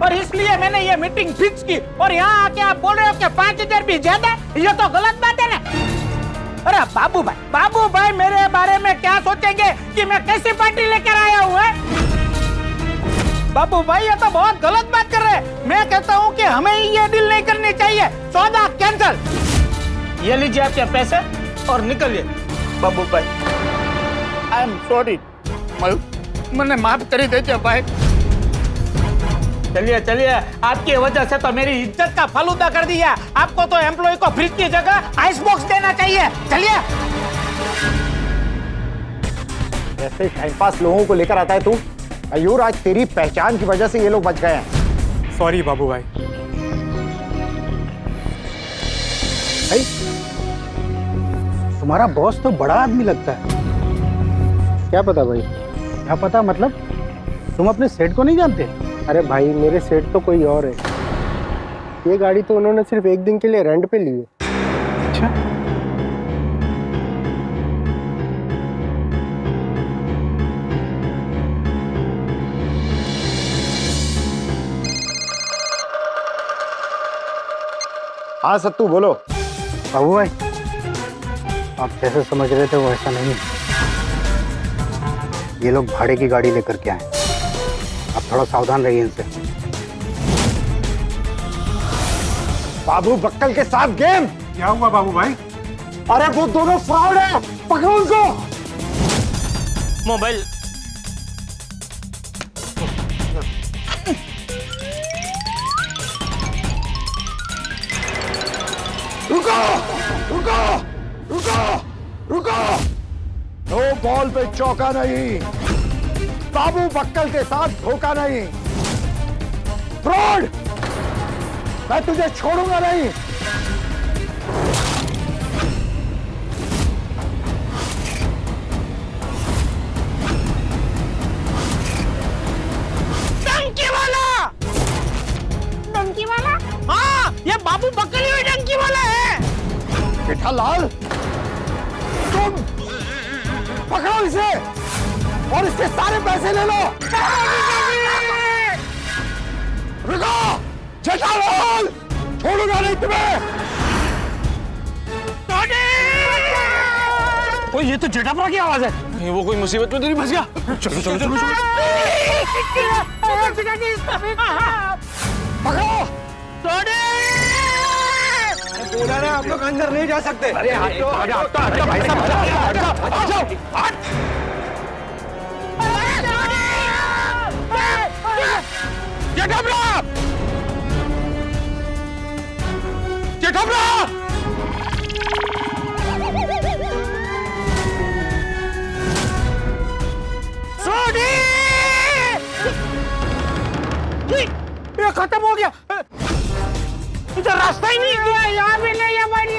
और इसलिए मैंने ये मीटिंग फिक्स की। और यहाँ आके आप बोल रहे हो कि 5,000 भी ज्यादा है, ये तो गलत बात है ना। अरे बाबू भाई मेरे बारे में क्या सोचेंगे कि मैं कैसी पार्टी लेकर आया हूँ? बाबू भाई ये तो बहुत गलत बात कर रहे हैं। मैं कहता हूँ कि हमें ये डील नहीं करनी चाहिए, सौदा कैंसल। ये लीजिए आपके पैसे और निकलिए। बाबू भाई आई एम सॉरी, मैंने माफ कर दीजिए भाई। चलिए, आपकी वजह से तो मेरी इज्जत का फालूदा कर दिया। आपको तो एम्प्लॉय को फ्रिज की जगह आइस बॉक्स देना चाहिए। चलिए। ऐसे टाइम पास लोगों को लेकर आता है तू। मयूर, आज तेरी पहचान की वजह से ये लोग बच गए हैं। सॉरी बाबू भाई। तुम्हारा बॉस तो बड़ा आदमी लगता है। क्या पता भाई? क्या पता मतलब? तुम अपने सेठ को नहीं जानते? अरे भाई, मेरे सेठ तो कोई और है। ये गाड़ी तो उन्होंने सिर्फ एक दिन के लिए रेंट पे ली है। अच्छा, हाँ सत्तू बोलो। बाबू भाई, आप जैसे समझ रहे थे वो ऐसा नहीं है। ये लोग भाड़े की गाड़ी लेकर के आए, आप थोड़ा सावधान रहिए इनसे। बाबू बक्कल के साथ गेम। क्या हुआ बाबू भाई? अरे वो दोनों फ्रॉड है, पकड़ो उनको। मोबाइल रुको रुको रुको रुको, नो बॉल पे चौका नहीं, बाबू बक्कल के साथ धोखा नहीं। फ्रॉड, मैं तुझे छोड़ूंगा नहीं। डंकी वाला, डंकी वाला? हाँ, ये बाबू बकली हुई डंकी वाला है। जेठालाल, तुम पकड़ो इसे और इसके सारे पैसे ले लो। रुको जेठालाल, छोड़ूंगा नहीं तुम्हें। ओ, ये तो जेठापरा की आवाज है। ये वो कोई मुसीबत में तो नहीं फंस गया? चलो चलो चलो पकड़ो। बोला ना आप लोग अंदर नहीं जा सकते। अरे हटो हटो भाई साहब, जेठापरा, जेठापरा। ये खत्म हो गया, इधर रास्ता ही नहीं गया, यहाँ भी नहीं हमारी।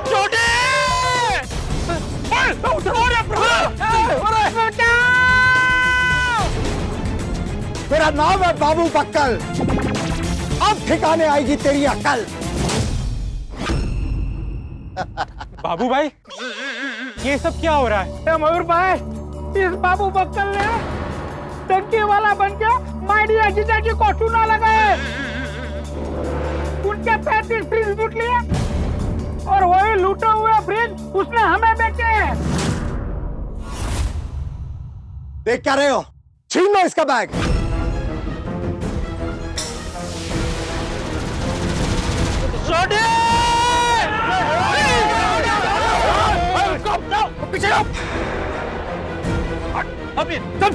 छोटे मेरा नाम है बाबू बक्कल, अब ठिकाने आएगी तेरी अक्ल। बाबू भाई, ये सब क्या हो रहा है? मयूर भाई, इस बाबू बक्कल ने डंकी वाला बन के माइडिया जीजा जी को चूना लगाए, उनके 35 फ्रिज लूट लिए और वही लूटे हुए फ्रिज उसने हमें बेचे। देख क्या रहे हो, छीन लो इसका बैग। पीछे आओ। अभी तुम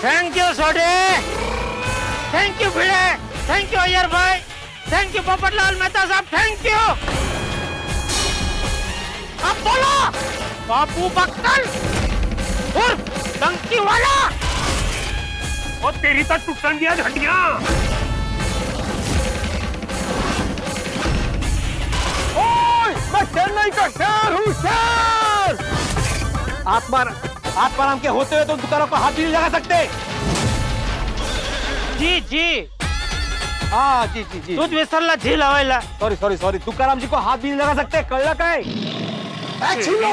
थैंक यू सोडे, thank you Bhide, thank you Iyer भाई, थैंक यू पोपटलाल मेहता साहब, थैंक यू। अब बोलो, बाबू बक्कल और डंकी वाला। और तेरी तो टूटन दिया हड्डियां। मैं चेन्नई का शेर हूँ, शेर। आत्माराम के होते हुए तो दुकानों को हाथ भी नहीं लगा सकते। जी जी, हाँ जी जी जी, तुझ विसरला झील हवेला। सॉरी सॉरी सॉरी, तुकाराम जी को हाथ भी नहीं लगा सकते। कल्ला का है। छीन लो।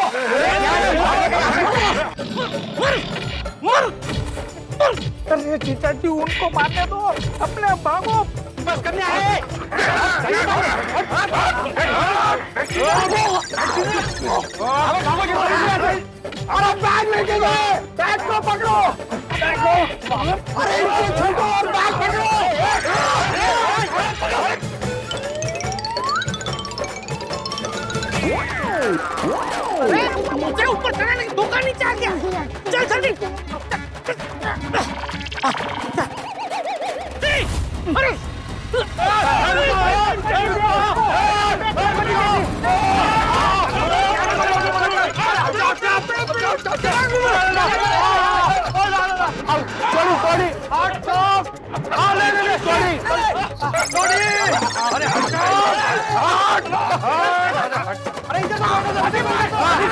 अरे जीजा जी, उनको मारने दो, अपने भागो, बस करने आए। अरे बैग लेके गए, बैग को पकड़ो, बैग को। अरे इनको छूटो और बैग पकड़ो। मुझे ऊपर चढ़ा नहीं, दुकान नीचे आ गया। चल जल्दी। अरे अरे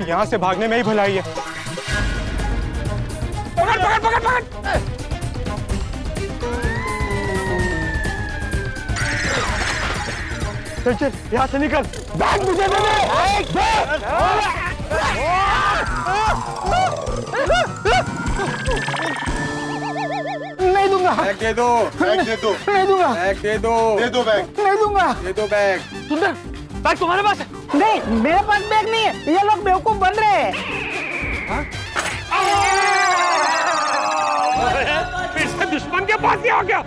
यहाँ से भागने में ही भलाई है। पकड़ पकड़ पकड़ पकड़। चल चल यहाँ से निकल, बैग मुझे दे नहीं दूंगा। बैग दे दो, बैग दे दो, नहीं दूंगा। बैग दे दो बैग, नहीं दूंगा। दे दो बैग। सुंदर, बैग तुम्हारे पास है? नहीं, मेरे पास बैग नहीं है। ये लोग बेवकूफ बन रहे हैं। फिर से दुश्मन के पास ही आ गया।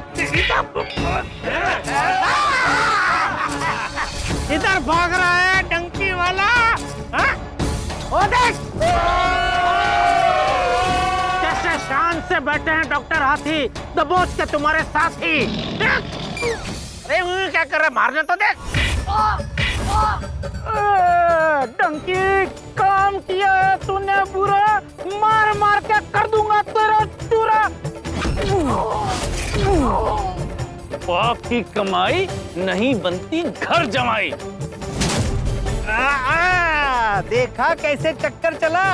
इधर भाग रहा है डंकी वाला। हाँ? ओ देख कैसे शान से बैठे हैं डॉक्टर हाथी, दबोच के तुम्हारे साथी। अरे वो क्या कर रहा है, मारने तो देख। डंकी, काम किया है तूने बुरा, मार मार के कर दूंगा तेरा चूरा। बाप की कमाई नहीं बनती घर जमाई। देखा कैसे चक्कर चला,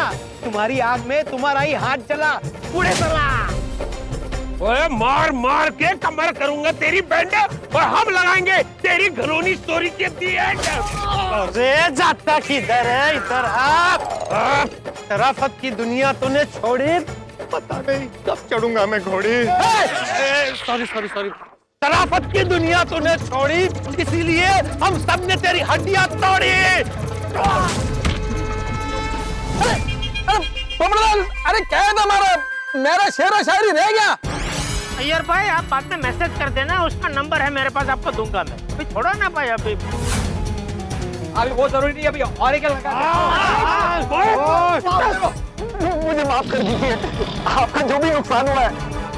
तुम्हारी आग में तुम्हारा ही हाथ चला। पूरे चला। ओए मार मार के कमर करूंगा तेरी बैंड और हम लगाएंगे तेरी घरोनी स्टोरी के दी एंड। अरे जाता किधर है, इधर आ। शराफत की दुनिया तूने छोड़ी, पता नहीं कब चढ़ूंगा मैं घोड़ी। Sorry sorry sorry. शराफत की दुनिया तूने छोड़ी, इसीलिए हम सब ने तेरी हड्डियां तोड़ी। अरे क्या है तुम्हारा, मेरा शेरो शायरी रह गया। अय्यर भाई आप बाद में मैसेज कर देना, उसका नंबर है मेरे पास, आपको दूंगा मैं। अभी छोड़ो ना भाई, अभी वो जरूरी नहीं, अभी और एक लगा। मुझे माफ कर दीजिए, आपका जो भी नुकसान हुआ है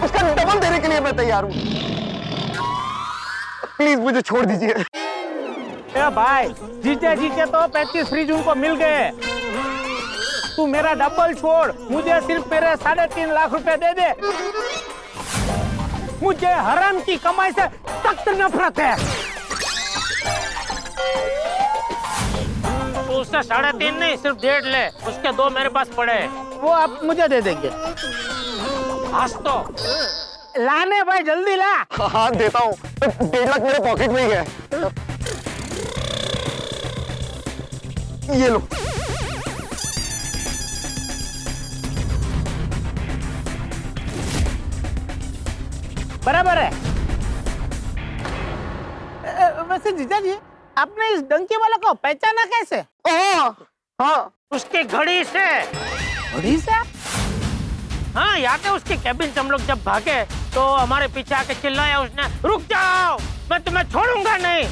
उसका डबल देने के लिए मैं तैयार हूँ। प्लीज मुझे छोड़ दीजिए। भाई जीते जीते तो 35 फ्रिज उनको मिल गए। तू मेरा डबल छोड़, मुझे सिर्फ मेरे 3.5 लाख रुपए दे दे। मुझे हराम की कमाई से सख्त नफरत है। उससे 3.5 नहीं, सिर्फ 1.5 ले, उसके 2 मेरे पास पड़े हैं। वो आप मुझे दे देंगे। आज तो लाने भाई, जल्दी ला। हाँ देता हूँ, 1.5 लाख मेरे पॉकेट में ही है। ये लो। बराबर है। वैसे जीजा जी, आपने इस डंकी वाला को पहचाना कैसे? हाँ उसकी घड़ी से। घड़ी से? हाँ याद है, उसके कैबिन से हम लोग जब भागे तो हमारे पीछे आके चिल्लाया उसने, रुक जाओ मैं तुम्हें छोड़ूंगा नहीं।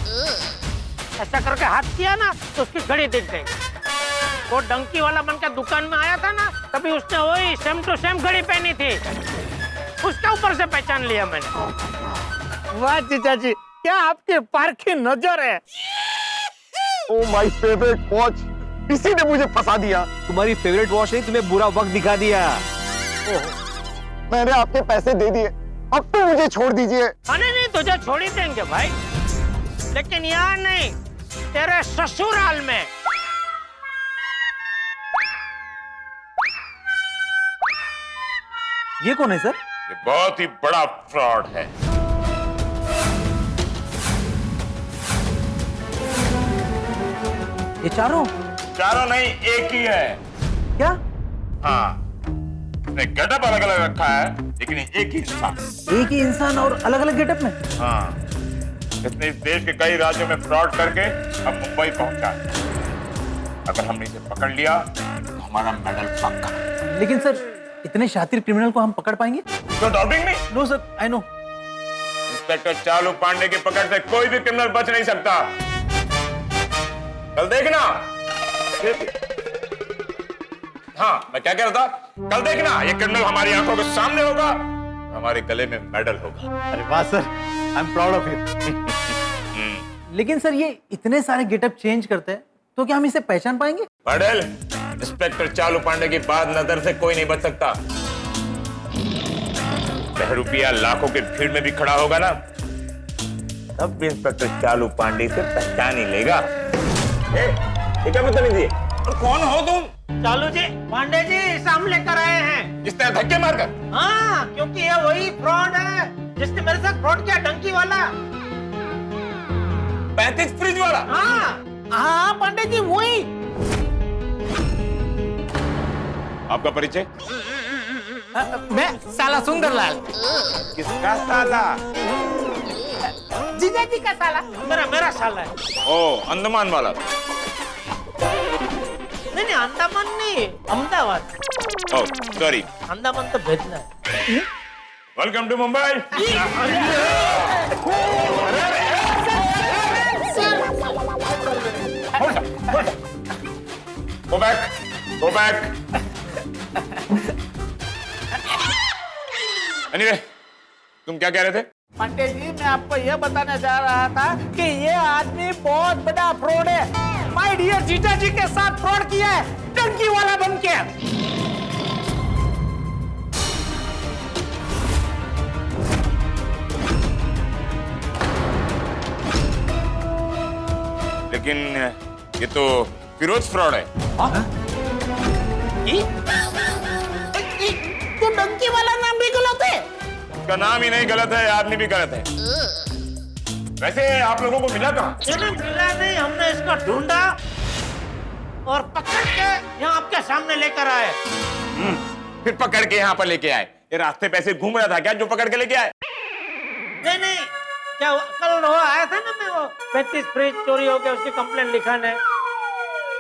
ऐसा करके हाथ किया ना तो उसकी घड़ी दिख गई। वो डंकी वाला बनकर दुकान में आया था ना, तभी उसने वही सेम टू सेम घड़ी पहनी थी। उसका ऊपर से पहचान लिया मैंने। वाह जीजा जी, क्या आपके पार की नजर है। ओह माय फेवरेट वॉच, इसी ने मुझे फंसा दिया। तुम्हारी फेवरेट वॉच ने तुम्हें बुरा वक्त दिखा दिया। मैंने आपके पैसे दे दिए, अब तो मुझे छोड़ दीजिए। नहीं नहीं, तुझे छोड़ ही देंगे भाई, लेकिन यहाँ नहीं, तेरे ससुराल में। ये कौन है सर? ये बहुत ही बड़ा फ्रॉड है। ये चारों नहीं, एक ही है। क्या? हाँ, इसने गेटअप अलग अलग रखा है, लेकिन एक ही इंसान। एक ही इंसान और अलग अलग गेटअप में? हाँ, इसने इस देश के कई राज्यों में फ्रॉड करके अब मुंबई पहुंचा है। अगर हमने इसे पकड़ लिया तो हमारा मेडल पक्का। लेकिन सर, इतने शातिर क्रिमिनल को हम पकड़ पाएंगे? तो डाउटिंग नहीं? No sir, I know. Inspector चालू पांडे की पकड़ से कोई भी क्रिमिनल बच नहीं सकता। कल देखना। हाँ, मैं क्या कह रहा था, कल देखना ये क्रिमिनल हमारी आंखों के सामने होगा, हमारे गले में मेडल होगा। अरे वाह sir, I am proud of you. लेकिन सर, ये इतने सारे गेटअप चेंज करते हैं तो क्या हम इसे पहचान पाएंगे? मेडल, इंस्पेक्टर चालू पांडे की बात नजर से कोई नहीं बच सकता। बहरूपिया लाखों की भीड़ में भी खड़ा होगा ना, तब भी इंस्पेक्टर चालू पांडे से पहचान ही लेगा। ये क्या मतलब है? और कौन हो तुम? चालू जी, पांडे जी शाम लेकर आए हैं। इस तरह धक्के मारकर? हाँ, क्योंकि ये वही फ्रॉड है जिसने मेरे साथ फ्रॉड किया, डंकी वाला। 35 फ्रिज वाला? हाँ हाँ पांडे जी, वही। आपका परिचय? मैं साला सुंदरलाल। किसका साला? जीजा जी का साला। मेरा साला है। ओ, अंडमान वाला? नहीं, अंडमान नहीं, अहमदाबाद। ओह, सॉरी। अंडमान तो भेजना है। Welcome to Mumbai. Go back. Go back. Anyway, तुम क्या कह रहे थे? पांडे जी, मैं आपको यह बताना चाह रहा था कि ये आदमी बहुत बड़ा फ्रॉड है। माय डियर जीजा जी के साथ फ्रॉड किया है, टंकी वाला बन के। लेकिन ये तो फिरोज फ्रॉड है। तो डंकी वाला नाम भी गलत है। उसका नाम ही नहीं गलत है, आदमी भी गलत है। वैसे आप लोगों को मिला कहाँ? मिला नहीं, हमने इसको ढूंढा और पकड़ के यहाँ आपके सामने लेकर आए। फिर पकड़ के यहाँ पर लेके आए? ये रास्ते पे ऐसे घूम रहा था क्या जो पकड़ के लेके आए? नहीं, क्या कल वो आया था ना, मैं वो 35 फ्रिज चोरी हो गया, उसकी कंप्लेंट लिखाने।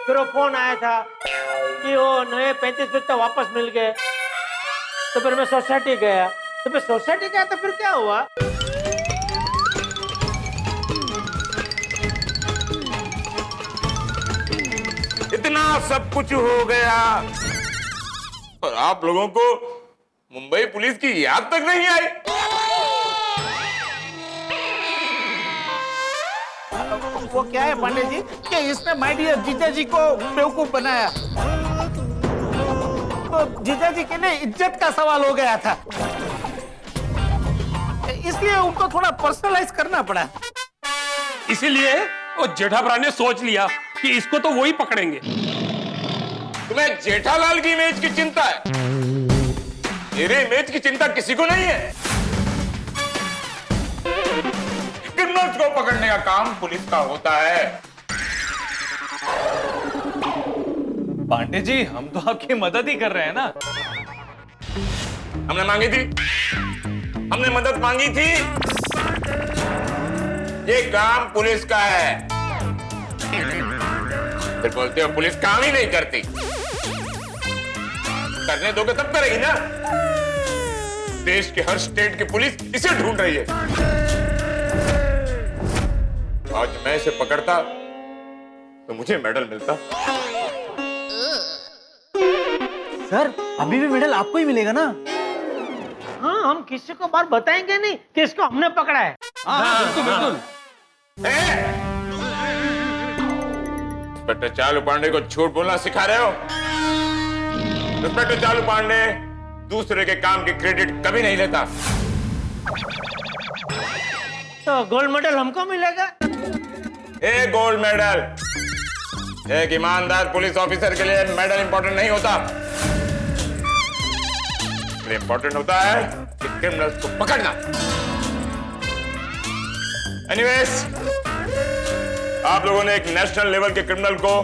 फिर वो फोन आया था कि वो नए 35 फ्रिज तो वापस मिल गए। तो फिर मैं सोसाइटी गया, तो फिर क्या हुआ? इतना सब कुछ हो गया और आप लोगों को मुंबई पुलिस की याद तक नहीं आई। वो क्या है पांडे जी कि इसने माय डियर जीजा जी को बेवकूफ बनाया, तो जीजा जी के लिए इज्जत का सवाल हो गया था, इसलिए उनको थोड़ा पर्सनलाइज करना पड़ा। इसीलिए वो जेठाभरा ने सोच लिया कि इसको तो वही पकड़ेंगे। तुम्हें जेठालाल की इमेज की चिंता है, मेरे इमेज की चिंता किसी को नहीं है। क्रिमिनल्स को पकड़ने का काम पुलिस का होता है। पांडे जी, हम तो आपकी मदद ही कर रहे हैं ना। हमने मांगी थी, हमने मदद मांगी थी। ये काम पुलिस का है। फिर बोलते हो पुलिस काम ही नहीं करती। करने दोगे तब करेगी ना। देश के हर स्टेट की पुलिस इसे ढूंढ रही है। आज मैं इसे पकड़ता तो मुझे मेडल मिलता। सर, अभी भी मेडल आपको ही मिलेगा ना? हाँ, हम किसी को बार बताएंगे नहीं कि इसको हमने पकड़ा है। बिल्कुल। इंस्पेक्टर चालू पांडे को झूठ बोलना सिखा रहे हो? इंस्पेक्टर चालू पांडे दूसरे के काम की क्रेडिट कभी नहीं लेता। तो गोल्ड मेडल हमको मिलेगा? गोल्ड मेडल एक ईमानदार पुलिस ऑफिसर के लिए मेडल इंपॉर्टेंट नहीं होता। इंपॉर्टेंट होता है कि क्रिमिनल्स को पकड़ना। एनीवेज, आप लोगों ने एक नेशनल लेवल के क्रिमिनल को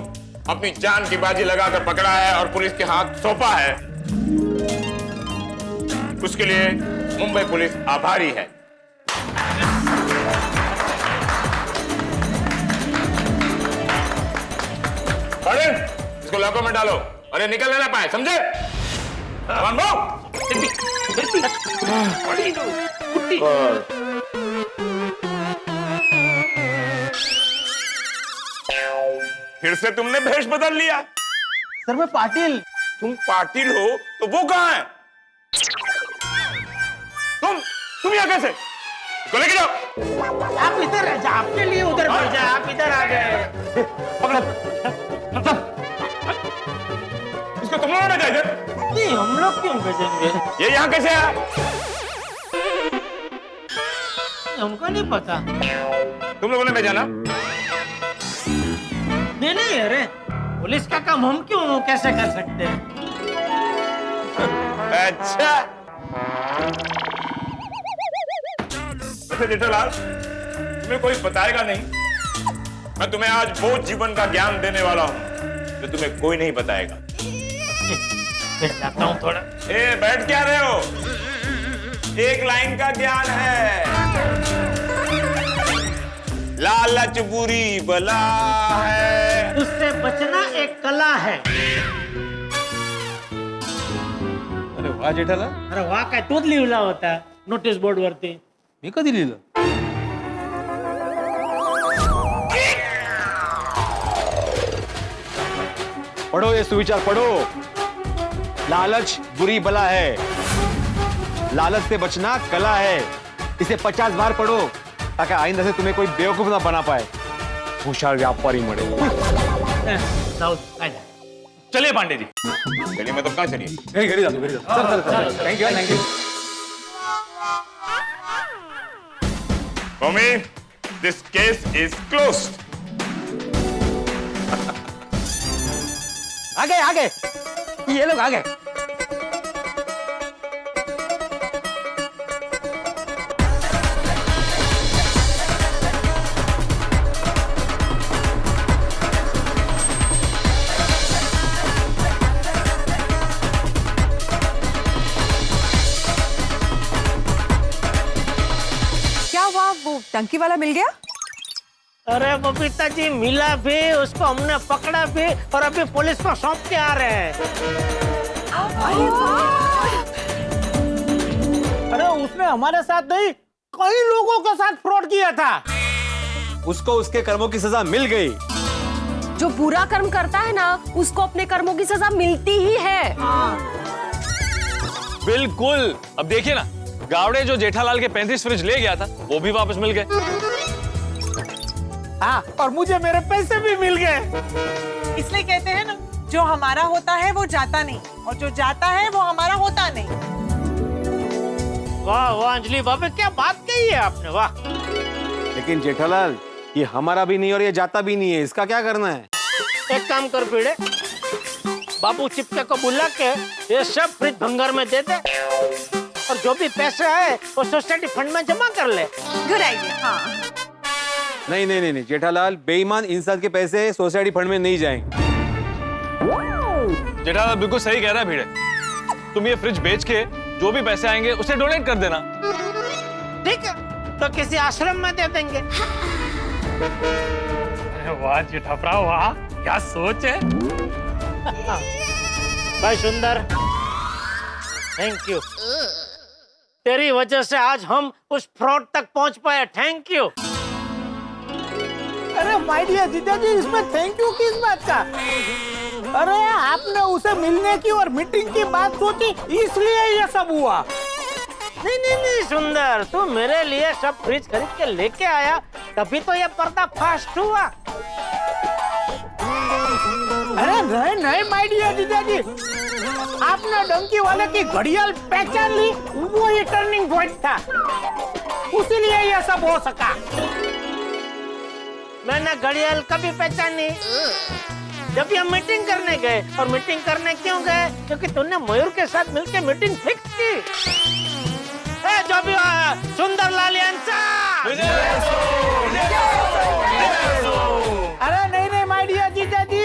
अपनी जान की बाजी लगाकर पकड़ा है और पुलिस के हाथ सौंपा है। उसके लिए मुंबई पुलिस आभारी है। अरे इसको लॉकर में डालो और ये निकल ना पाए, समझे? फिर से तुमने भेष बदल लिया। सर, मैं पाटिल। तुम पाटिल हो तो वो कहाँ है? तुम यहाँ कैसे? इसको लेके जाओ। आप इधर रह जा, आपके लिए उधर बढ़ जा। आप इधर आ गए। पकड़ो। इसको तुम लोगों ने भेजा? नहीं, हम लोग क्यों भेजेंगे? ये यहाँ कैसे आया? हमको नहीं पता। तुम लोगों ने भेजा ना? नहीं, अरे पुलिस का काम हम क्यों कैसे कर सकते हैं? अच्छा वैसे जेठालाल, तुम्हें कोई बताएगा नहीं। मैं तुम्हें आज वो जीवन का ज्ञान देने वाला हूँ जो तुम्हें कोई नहीं बताएगा। जाता हूँ थोड़ा। ए, बैठ क्या रहे हो? एक लाइन का ज्ञान है। लालच बुरी बला है, उससे बचना एक कला है। अरे वाह जेठालाल, अरे वाह काय तूच लिहिला होता नोटीस बोर्ड वरती. मी कधी लिहिलं? पढ़ो ये सुविचार, पढ़ो। लालच बुरी बला है, लालच से बचना कला है। इसे 50 बार पढ़ो ताकि आइंदा से तुम्हें कोई बेवकूफ ना बना पाए, होशियार व्यापारी मरे। चलिए पांडे जी। चलिए मतलब कहाँ चलिए? नहीं, घरी जाओ, घरी जाओ। चल, thank you, thank you. Mommy, this case is closed. आ गए, ये लोग आ गए। क्या हुआ, वो टंकी वाला मिल गया? अरे बबीता जी मिला भी, उसको हमने पकड़ा भी और अभी पुलिस को सौंप के आ रहे हैं। अरे उसने हमारे साथ नहीं कई लोगों के साथ फ्रॉड किया था। उसको उसके कर्मों की सजा मिल गई। जो बुरा कर्म करता है ना, उसको अपने कर्मों की सजा मिलती ही है। बिल्कुल। अब देखिए ना, गावड़े जो जेठालाल के 35 फ्रिज ले गया था वो भी वापस मिल गए। हाँ, और मुझे मेरे पैसे भी मिल गए। इसलिए कहते हैं ना, जो हमारा होता है वो जाता नहीं, और जो जाता है वो हमारा होता नहीं। वाह वाह अंजलि बाबा, क्या बात कही है आपने, वाह। लेकिन जेठालाल, ये हमारा भी नहीं और ये जाता भी नहीं है, इसका क्या करना है? एक काम कर पीड़े, बाबू चिपके को बुला के ये सब फ्रिज भंगार में दे दे, और जो भी पैसे है वो सोसाइटी फंड में जमा कर ले। Good idea. हाँ। नहीं नहीं नहीं जेठालाल, बेईमान इंसान के पैसे सोसाइटी फंड में नहीं जाएंगे। जेठालाल बिल्कुल सही कह रहा है भिड़े। तुम ये फ्रिज बेच के जो भी पैसे आएंगे उसे डोनेट कर देना। ठीक है, तो किसी आश्रम में दे देंगे। वाह जेठाप्रा, वाह क्या सोच है। भाई सुंदर, थैंक यू। तेरी वजह से आज हम उस फ्रॉड तक पहुंच पाए, थैंक यू। अरे माय डियर जीजा जी, इसमें थैंक यू किस बात का? अरे आपने उसे मिलने की और मीटिंग की बात सोची, इसलिए ये सब हुआ। नहीं नहीं नहीं सुंदर, तू मेरे लिए सब फ्रिज खरीद के लेके आया, तभी तो ये पर्दा फास्ट हुआ। अरे नहीं नहीं माय डियर जीजा जी, आपने डंकी वाले की घड़ियाल पहचान ली, वो ये टर्निंग पॉइंट था, उसीलिए ये सब हो सका। मैंने घड़ियाल कभी पहचानी जब हम मीटिंग करने गए, और मीटिंग करने क्यों गए? क्योंकि तुमने मयूर के साथ मिलकर मीटिंग फिक्स की। ए, जो भी सुंदरलाल यांचा। अरे नहीं नहीं माय डियर जीजा जी,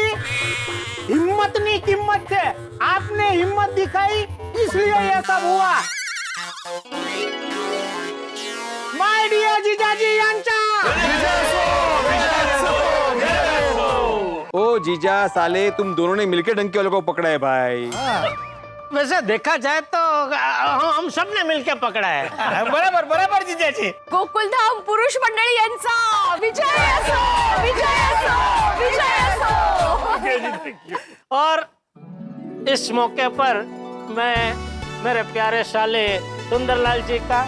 हिम्मत नहीं कीमत है, आपने हिम्मत दिखाई इसलिए ये सब हुआ। माय डियर जीजा जी यांचा। ओ जीजा साले, तुम दोनों ने मिलकर डंकी वालों को पकड़ा है भाई। वैसे देखा जाए तो हम सब ने मिलकर पकड़ा है। बराबर बराबर जीजा जी। गोकुलधाम पुरुष मंडळी यांचा विजय असो, विजय असो, विजय असो। और इस मौके पर मैं मेरे प्यारे साले सुंदरलाल जी का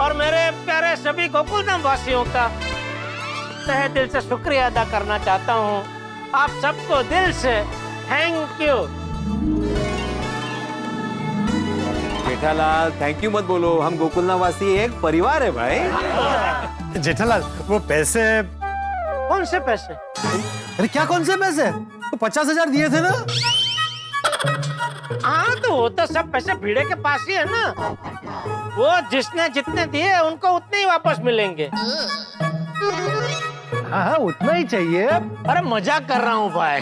और मेरे प्यारे सभी गोकुलधाम वासियों का तहे दिल से शुक्रिया अदा करना चाहता हूँ। आप सबको दिल से thank you. Jethalal thank you मत बोलो, हम गोकुलधाम वासी एक परिवार है भाई। जेठालाल, वो पैसे? कौन से पैसे? अरे क्या कौन से पैसे? तो 50,000 दिए थे ना? हाँ तो वो तो सब पैसे भिड़े के पास ही है ना। वो जिसने जितने दिए उनको उतने ही वापस मिलेंगे। हाँ उतना ही चाहिए। अरे मजाक कर रहा हूँ भाई।